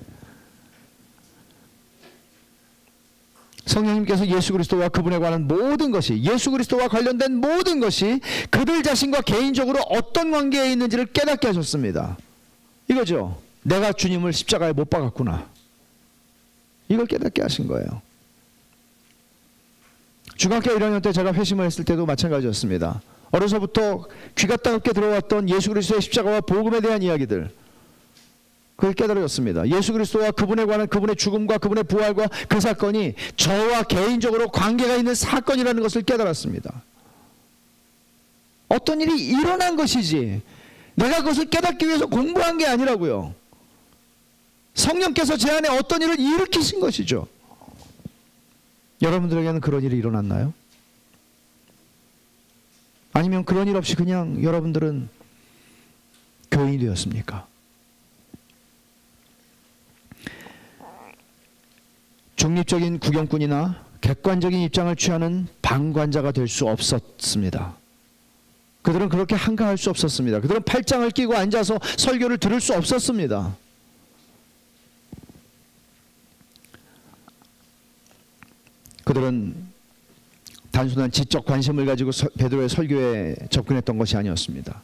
성령님께서 예수 그리스도와 그분에 관한 모든 것이, 예수 그리스도와 관련된 모든 것이 그들 자신과 개인적으로 어떤 관계에 있는지를 깨닫게 하셨습니다. 이거죠. 내가 주님을 십자가에 못 박았구나. 이걸 깨닫게 하신 거예요. 중학교 1학년 때 제가 회심을 했을 때도 마찬가지였습니다. 어려서부터 귀가 따갑게 들어왔던 예수 그리스도의 십자가와 복음에 대한 이야기들, 그걸 깨달았습니다. 예수 그리스도와 그분에 관한 그분의 죽음과 그분의 부활과 그 사건이 저와 개인적으로 관계가 있는 사건이라는 것을 깨달았습니다. 어떤 일이 일어난 것이지 내가 그것을 깨닫기 위해서 공부한 게 아니라고요. 성령께서 제 안에 어떤 일을 일으키신 것이죠. 여러분들에게는 그런 일이 일어났나요? 아니면 그런 일 없이 그냥 여러분들은 교인이 되었습니까? 중립적인 구경꾼이나 객관적인 입장을 취하는 방관자가 될 수 없었습니다. 그들은 그렇게 한가할 수 없었습니다. 그들은 팔짱을 끼고 앉아서 설교를 들을 수 없었습니다. 그들은 단순한 지적 관심을 가지고 베드로의 설교에 접근했던 것이 아니었습니다.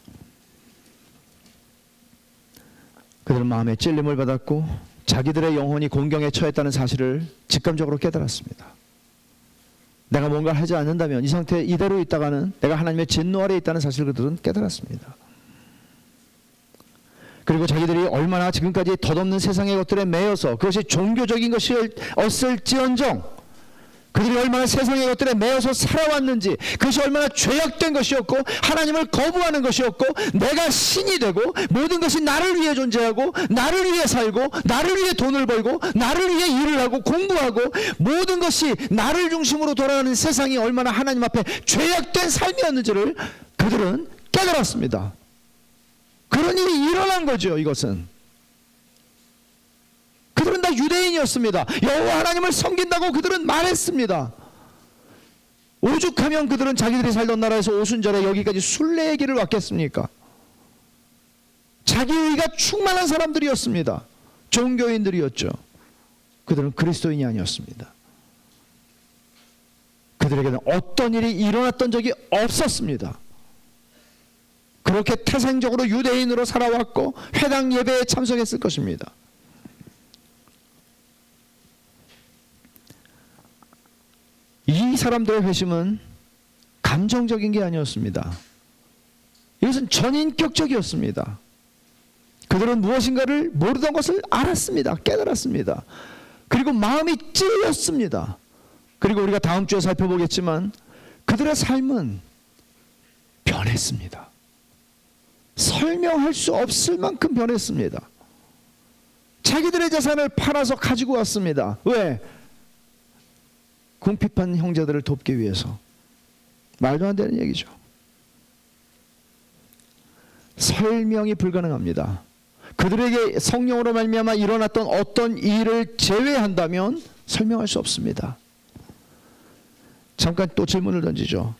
그들은 마음에 찔림을 받았고 자기들의 영혼이 공경에 처했다는 사실을 직감적으로 깨달았습니다. 내가 뭔가를 하지 않는다면 이 상태 이대로 있다가는 내가 하나님의 진노 아래에 있다는 사실을 그들은 깨달았습니다. 그리고 자기들이 얼마나 지금까지 덧없는 세상의 것들에 매여서 그것이 종교적인 것이었을지언정 그들이 얼마나 세상의 것들에 매여서 살아왔는지, 그것이 얼마나 죄악된 것이었고 하나님을 거부하는 것이었고, 내가 신이 되고 모든 것이 나를 위해 존재하고 나를 위해 살고 나를 위해 돈을 벌고 나를 위해 일을 하고 공부하고 모든 것이 나를 중심으로 돌아가는 세상이 얼마나 하나님 앞에 죄악된 삶이었는지를 그들은 깨달았습니다. 그런 일이 일어난 거죠. 이것은 그들은 다 유대인이었습니다. 여호와 하나님을 섬긴다고 그들은 말했습니다. 오죽하면 그들은 자기들이 살던 나라에서 오순절에 여기까지 순례의 길을 왔겠습니까? 자기의가 충만한 사람들이었습니다. 종교인들이었죠. 그들은 그리스도인이 아니었습니다. 그들에게는 어떤 일이 일어났던 적이 없었습니다. 그렇게 태생적으로 유대인으로 살아왔고 회당 예배에 참석했을 것입니다. 이 사람들의 회심은 감정적인 게 아니었습니다. 이것은 전인격적이었습니다. 그들은 무엇인가를 모르던 것을 알았습니다. 깨달았습니다. 그리고 마음이 찔렸습니다. 그리고 우리가 다음 주에 살펴보겠지만 그들의 삶은 변했습니다. 설명할 수 없을 만큼 변했습니다. 자기들의 재산을 팔아서 가지고 왔습니다. 왜? 궁핍한 형제들을 돕기 위해서. 말도 안 되는 얘기죠. 설명이 불가능합니다. 그들에게 성령으로 말미암아 일어났던 어떤 일을 제외한다면 설명할 수 없습니다. 잠깐 또 질문을 던지죠.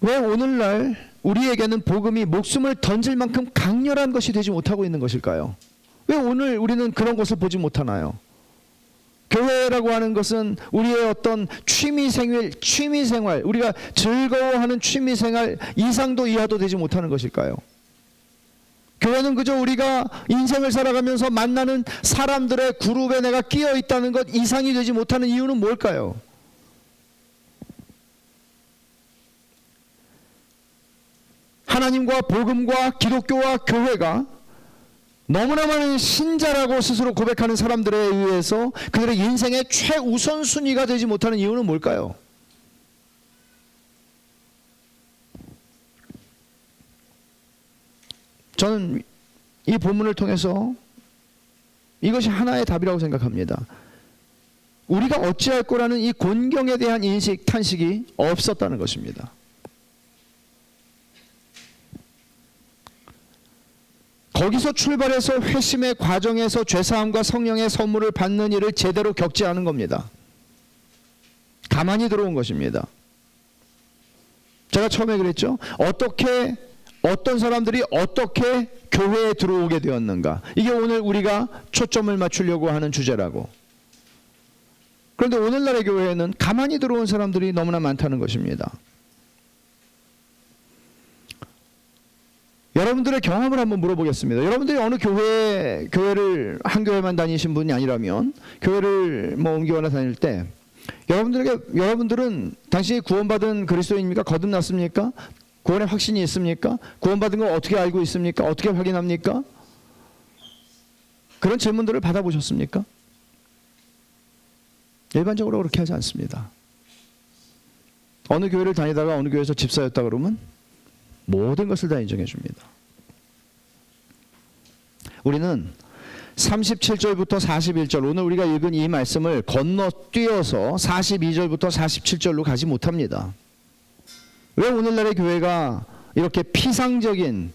왜 오늘날 우리에게는 복음이 목숨을 던질 만큼 강렬한 것이 되지 못하고 있는 것일까요? 왜 오늘 우리는 그런 것을 보지 못하나요? 교회라고 하는 것은 우리의 어떤 취미생활, 우리가 즐거워하는 취미생활 이상도 이하도 되지 못하는 것일까요? 교회는 그저 우리가 인생을 살아가면서 만나는 사람들의 그룹에 내가 끼어 있다는 것 이상이 되지 못하는 이유는 뭘까요? 하나님과 복음과 기독교와 교회가 너무나 많은 신자라고 스스로 고백하는 사람들에 의해서 그들의 인생의 최우선순위가 되지 못하는 이유는 뭘까요? 저는 이 본문을 통해서 이것이 하나의 답이라고 생각합니다. 우리가 어찌할 거라는 이 곤경에 대한 인식, 탄식이 없었다는 것입니다. 거기서 출발해서 회심의 과정에서 죄사함과 성령의 선물을 받는 일을 제대로 겪지 않은 겁니다. 가만히 들어온 것입니다. 제가 처음에 그랬죠. 어떤 사람들이 어떻게 교회에 들어오게 되었는가. 이게 오늘 우리가 초점을 맞추려고 하는 주제라고. 그런데 오늘날의 교회에는 가만히 들어온 사람들이 너무나 많다는 것입니다. 여러분들의 경험을 한번 물어보겠습니다. 여러분들이 어느 교회를 한 교회만 다니신 분이 아니라면 교회를 옮겨나 다닐 때 여러분들은 당신이 구원받은 그리스도인입니까? 거듭났습니까? 구원의 확신이 있습니까? 구원받은 걸 어떻게 알고 있습니까? 어떻게 확인합니까? 그런 질문들을 받아보셨습니까? 일반적으로 그렇게 하지 않습니다. 어느 교회를 다니다가 어느 교회에서 집사였다 그러면 모든 것을 다 인정해 줍니다. 우리는 37절부터 41절, 오늘 우리가 읽은 이 말씀을 건너뛰어서 42절부터 47절로 가지 못합니다. 왜 오늘날의 교회가 이렇게 피상적인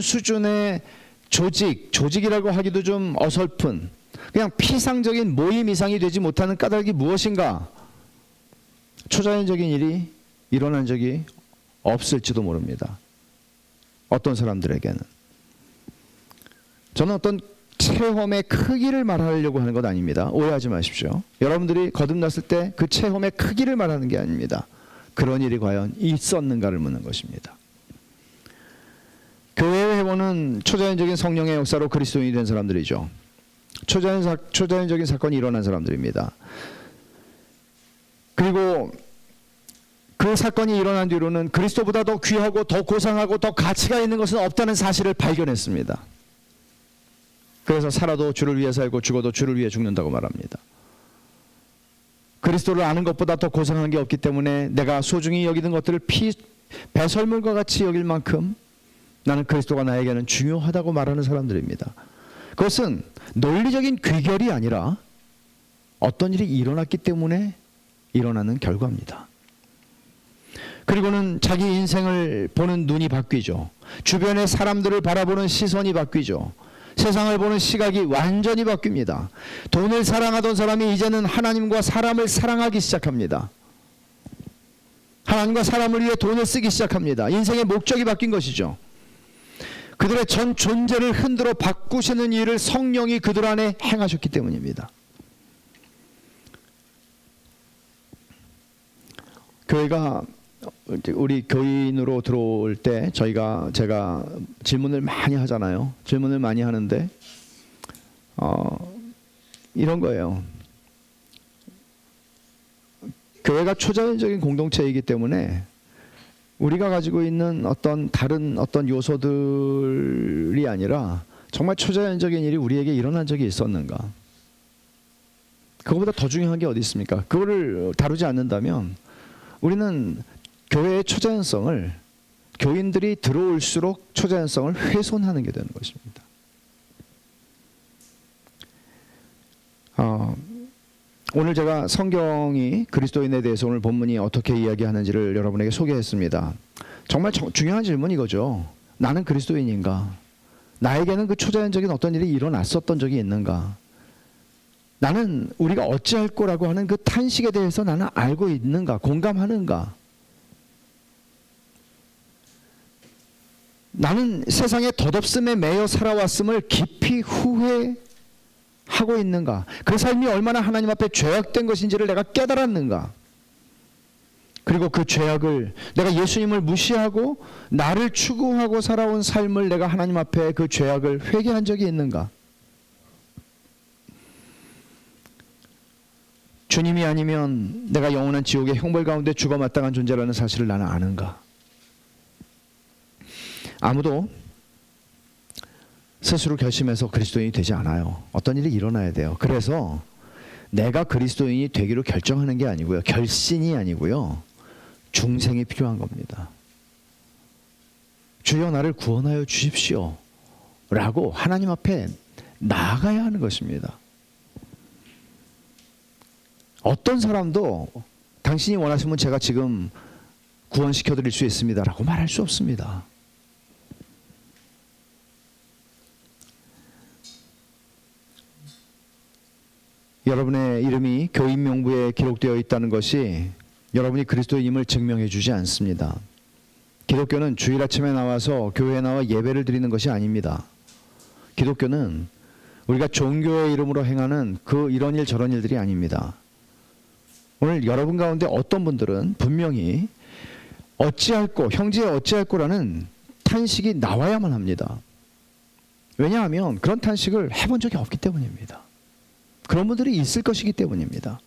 수준의 조직이라고 하기도 좀 어설픈 그냥 피상적인 모임 이상이 되지 못하는 까닭이 무엇인가? 초자연적인 일이 일어난 적이 없을지도 모릅니다. 어떤 사람들에게는. 저는 어떤 체험의 크기를 말하려고 하는 것 아닙니다. 오해하지 마십시오. 여러분들이 거듭났을 때 그 체험의 크기를 말하는 게 아닙니다. 그런 일이 과연 있었는가를 묻는 것입니다. 교회의 회원은 초자연적인 성령의 역사로 그리스도인이 된 사람들이죠. 초자연적인 사건이 일어난 사람들입니다. 그리고 그 사건이 일어난 뒤로는 그리스도보다 더 귀하고 더 고상하고 더 가치가 있는 것은 없다는 사실을 발견했습니다. 그래서 살아도 주를 위해 살고 죽어도 주를 위해 죽는다고 말합니다. 그리스도를 아는 것보다 더 고상한 게 없기 때문에 내가 소중히 여기는 것들을 배설물과 같이 여길 만큼 나는 그리스도가 나에게는 중요하다고 말하는 사람들입니다. 그것은 논리적인 귀결이 아니라 어떤 일이 일어났기 때문에 일어나는 결과입니다. 그리고는 자기 인생을 보는 눈이 바뀌죠. 주변의 사람들을 바라보는 시선이 바뀌죠. 세상을 보는 시각이 완전히 바뀝니다. 돈을 사랑하던 사람이 이제는 하나님과 사람을 사랑하기 시작합니다. 하나님과 사람을 위해 돈을 쓰기 시작합니다. 인생의 목적이 바뀐 것이죠. 그들의 전 존재를 흔들어 바꾸시는 일을 성령이 그들 안에 행하셨기 때문입니다. 교회가 우리 교인으로 들어올 때 제가 질문을 많이 하잖아요. 질문을 많이 하는데 이런 거예요. 교회가 초자연적인 공동체이기 때문에 우리가 가지고 있는 다른 요소들이 아니라 정말 초자연적인 일이 우리에게 일어난 적이 있었는가? 그거보다 더 중요한 게 어디 있습니까? 그거를 다루지 않는다면 우리는 교회의 초자연성을, 교인들이 들어올수록 초자연성을 훼손하는 게 되는 것입니다. 오늘 제가 성경이 그리스도인에 대해서 오늘 본문이 어떻게 이야기하는지를 여러분에게 소개했습니다. 정말 중요한 질문이 이거죠. 나는 그리스도인인가? 나에게는 그 초자연적인 어떤 일이 일어났었던 적이 있는가? 나는 우리가 어찌할 거라고 하는 그 탄식에 대해서 나는 알고 있는가? 공감하는가? 나는 세상의 덧없음에 매여 살아왔음을 깊이 후회하고 있는가? 그 삶이 얼마나 하나님 앞에 죄악된 것인지를 내가 깨달았는가? 그리고 그 죄악을, 내가 예수님을 무시하고 나를 추구하고 살아온 삶을 내가 하나님 앞에 그 죄악을 회개한 적이 있는가? 주님이 아니면 내가 영원한 지옥의 형벌 가운데 죽어 마땅한 존재라는 사실을 나는 아는가? 아무도 스스로 결심해서 그리스도인이 되지 않아요. 어떤 일이 일어나야 돼요. 그래서 내가 그리스도인이 되기로 결정하는 게 아니고요. 결신이 아니고요. 중생이 필요한 겁니다. 주여 나를 구원하여 주십시오 라고 하나님 앞에 나아가야 하는 것입니다. 어떤 사람도 당신이 원하시면 제가 지금 구원시켜 드릴 수 있습니다 라고 말할 수 없습니다. 여러분의 이름이 교인 명부에 기록되어 있다는 것이 여러분이 그리스도인임을 증명해 주지 않습니다. 기독교는 주일 아침에 나와서 교회에 나와 예배를 드리는 것이 아닙니다. 기독교는 우리가 종교의 이름으로 행하는 이런 일 저런 일들이 아닙니다. 오늘 여러분 가운데 어떤 분들은 분명히 어찌할꼬, 형제 어찌할꼬라는 탄식이 나와야만 합니다. 왜냐하면 그런 탄식을 해본 적이 없기 때문입니다. 그런 분들이 있을 것이기 때문입니다.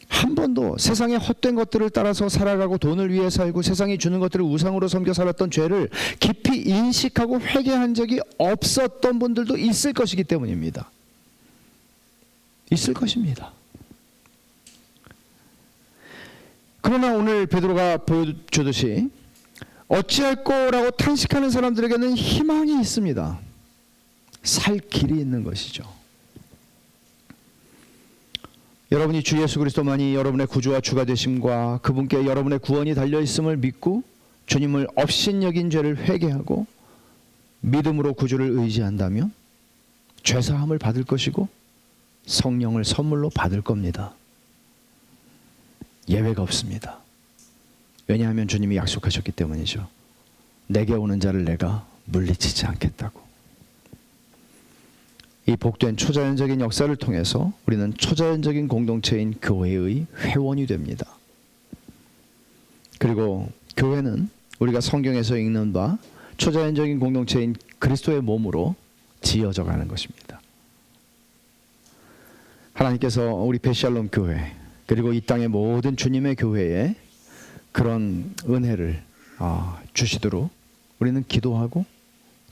한 번도 세상의 헛된 것들을 따라서 살아가고 돈을 위해 살고 세상이 주는 것들을 우상으로 섬겨 살았던 죄를 깊이 인식하고 회개한 적이 없었던 분들도 있을 것이기 때문입니다. 있을 것입니다. 그러나 오늘 베드로가 보여주듯이 어찌할꼬라고 탄식하는 사람들에게는 희망이 있습니다. 살 길이 있는 것이죠. 여러분이 주 예수 그리스도만이 여러분의 구주와 주가 되심과 그분께 여러분의 구원이 달려있음을 믿고 주님을 업신여긴 죄를 회개하고 믿음으로 구주를 의지한다면 죄사함을 받을 것이고 성령을 선물로 받을 겁니다. 예외가 없습니다. 왜냐하면 주님이 약속하셨기 때문이죠. 내게 오는 자를 내가 물리치지 않겠다고. 이 복된 초자연적인 역사를 통해서 우리는 초자연적인 공동체인 교회의 회원이 됩니다. 그리고 교회는 우리가 성경에서 읽는 바 초자연적인 공동체인 그리스도의 몸으로 지어져 가는 것입니다. 하나님께서 우리 베샬롬 교회, 그리고 이 땅의 모든 주님의 교회에 그런 은혜를 주시도록 우리는 기도하고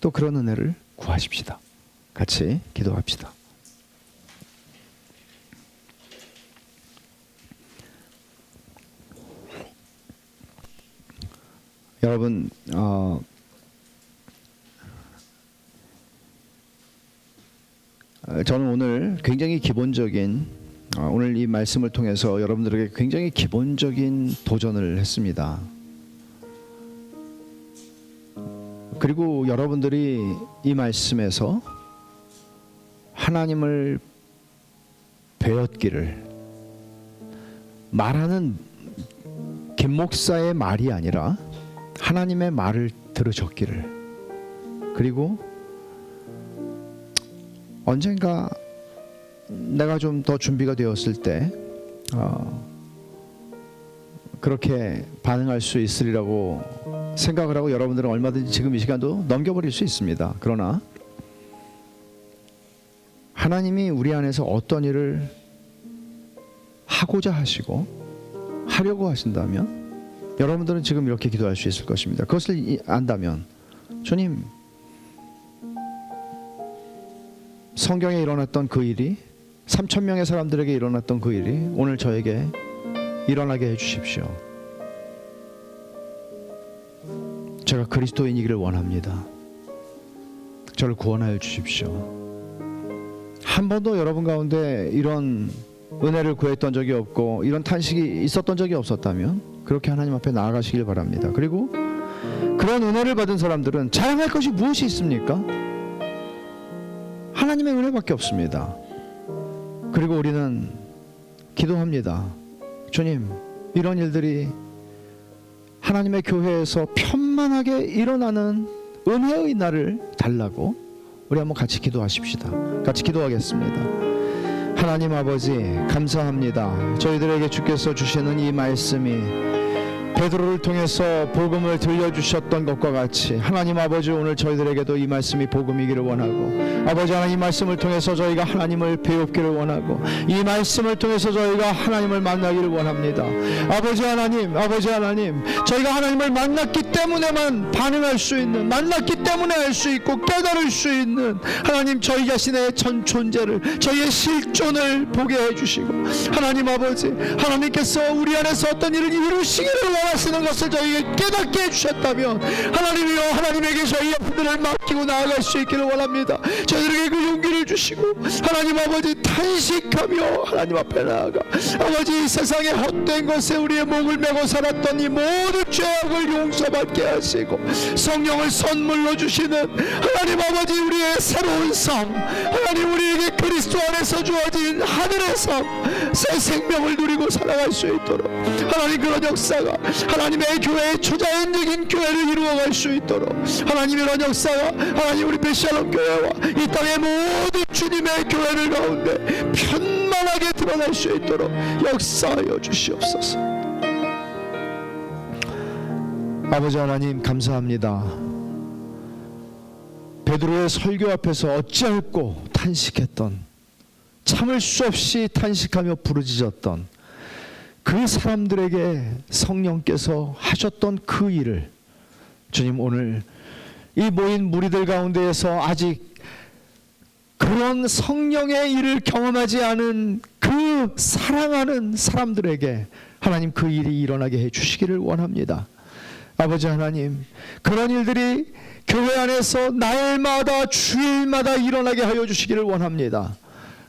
또 그런 은혜를 구하십시다. 같이 기도합시다. 여러분, 저는 오늘 굉장히 기본적인 오늘 이 말씀을 통해서 여러분들에게 굉장히 기본적인 도전을 했습니다. 그리고 여러분들이 이 말씀에서 하나님을 배웠기를, 말하는 김 목사의 말이 아니라 하나님의 말을 들으셨기를, 그리고 언젠가 내가 좀 더 준비가 되었을 때 그렇게 반응할 수 있으리라고 생각을 하고 여러분들은 얼마든지 지금 이 시간도 넘겨버릴 수 있습니다. 그러나 하나님이 우리 안에서 어떤 일을 하고자 하시고 하려고 하신다면 여러분들은 지금 이렇게 기도할 수 있을 것입니다. 그것을 안다면, 주님, 성경에 일어났던 그 일이, 3,000명의 사람들에게 일어났던 그 일이 오늘 저에게 일어나게 해주십시오. 제가 그리스도인이기를 원합니다. 저를 구원하여 주십시오. 한 번도 여러분 가운데 이런 은혜를 구했던 적이 없고 이런 탄식이 있었던 적이 없었다면 그렇게 하나님 앞에 나아가시길 바랍니다. 그리고 그런 은혜를 받은 사람들은 자랑할 것이 무엇이 있습니까? 하나님의 은혜밖에 없습니다. 그리고 우리는 기도합니다. 주님, 이런 일들이 하나님의 교회에서 편만하게 일어나는 은혜의 날을 달라고 우리 한번 같이 기도하십시다. 같이 기도하겠습니다. 하나님 아버지, 감사합니다. 저희들에게 주께서 주시는 이 말씀이 베드로를 통해서 복음을 들려주셨던 것과 같이 하나님 아버지, 오늘 저희들에게도 이 말씀이 복음이기를 원하고, 아버지 하나님, 이 말씀을 통해서 저희가 하나님을 배웁기를 원하고, 이 말씀을 통해서 저희가 하나님을 만나기를 원합니다. 아버지 하나님, 저희가 하나님을 만났기 때문에만 반응할 수 있는, 만났기 때문에 알 수 있고 깨달을 수 있는 하나님, 저희 자신의 전 존재를, 저희의 실존을 보게 해주시고, 하나님 아버지, 하나님께서 우리 안에서 어떤 일을 이루시기를 원하시는 것을 저희에게 깨닫게 해주셨다면 하나님이여, 하나님에게 저희의 분들을 맡기고 나아갈 수 있기를 원합니다. 저희들에게 그 용기를 주시고 하나님 아버지, 탄식하며 하나님 앞에 나아가 아버지, 이 세상의 헛된 것에 우리의 목을 메고 살았던 이 모든 죄악을 용서받게 하시고 성령을 선물로 주시는 하나님 아버지, 우리의 새로운 삶, 하나님 우리에게 그리스도 안에서 주어진 하늘의 삶, 새 생명을 누리고 살아갈 수 있도록 하나님, 그런 역사가 하나님의 교회의 초자연적인 교회를 이루어갈 수 있도록 하나님의 이런 역사가 하나님 우리 베샬롬 교회와 이 땅의 모든 주님의 교회를 가운데 편만하게 드러날 수 있도록 역사하여 주시옵소서. 아버지 하나님, 감사합니다. 베드로의 설교 앞에서 어찌할꼬 탄식했던, 참을 수 없이 탄식하며 부르짖었던 그 사람들에게 성령께서 하셨던 그 일을 주님, 오늘 이 모인 무리들 가운데에서 아직 그런 성령의 일을 경험하지 않은 그 사랑하는 사람들에게 하나님 그 일이 일어나게 해주시기를 원합니다. 아버지 하나님, 그런 일들이 교회 안에서 날마다 주일마다 일어나게 하여 주시기를 원합니다.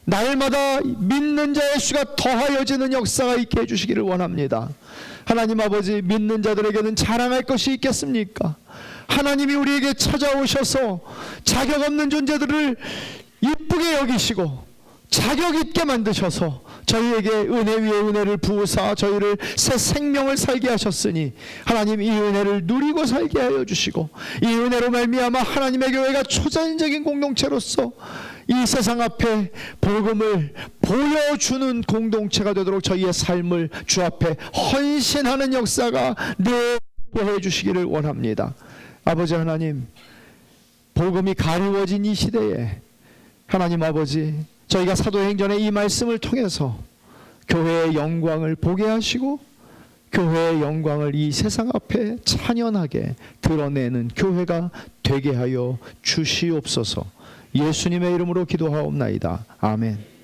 날마다 믿는 자의 수가 더하여지는 역사가 있게 해주시기를 원합니다. 하나님 아버지, 믿는 자들에게는 자랑할 것이 있겠습니까? 하나님이 우리에게 찾아오셔서 자격 없는 존재들을 이쁘게 여기시고 자격 있게 만드셔서 저희에게 은혜 위에 은혜를 부으사 저희를 새 생명을 살게 하셨으니 하나님, 이 은혜를 누리고 살게 하여 주시고 이 은혜로 말미암아 하나님의 교회가 초자연적인 공동체로서 이 세상 앞에 복음을 보여주는 공동체가 되도록 저희의 삶을 주 앞에 헌신하는 역사가 되게 해주시기를 원합니다. 아버지 하나님, 복음이 가리워진 이 시대에 하나님 아버지, 저희가 사도행전의 이 말씀을 통해서 교회의 영광을 보게 하시고 교회의 영광을 이 세상 앞에 찬연하게 드러내는 교회가 되게 하여 주시옵소서. 예수님의 이름으로 기도하옵나이다. 아멘.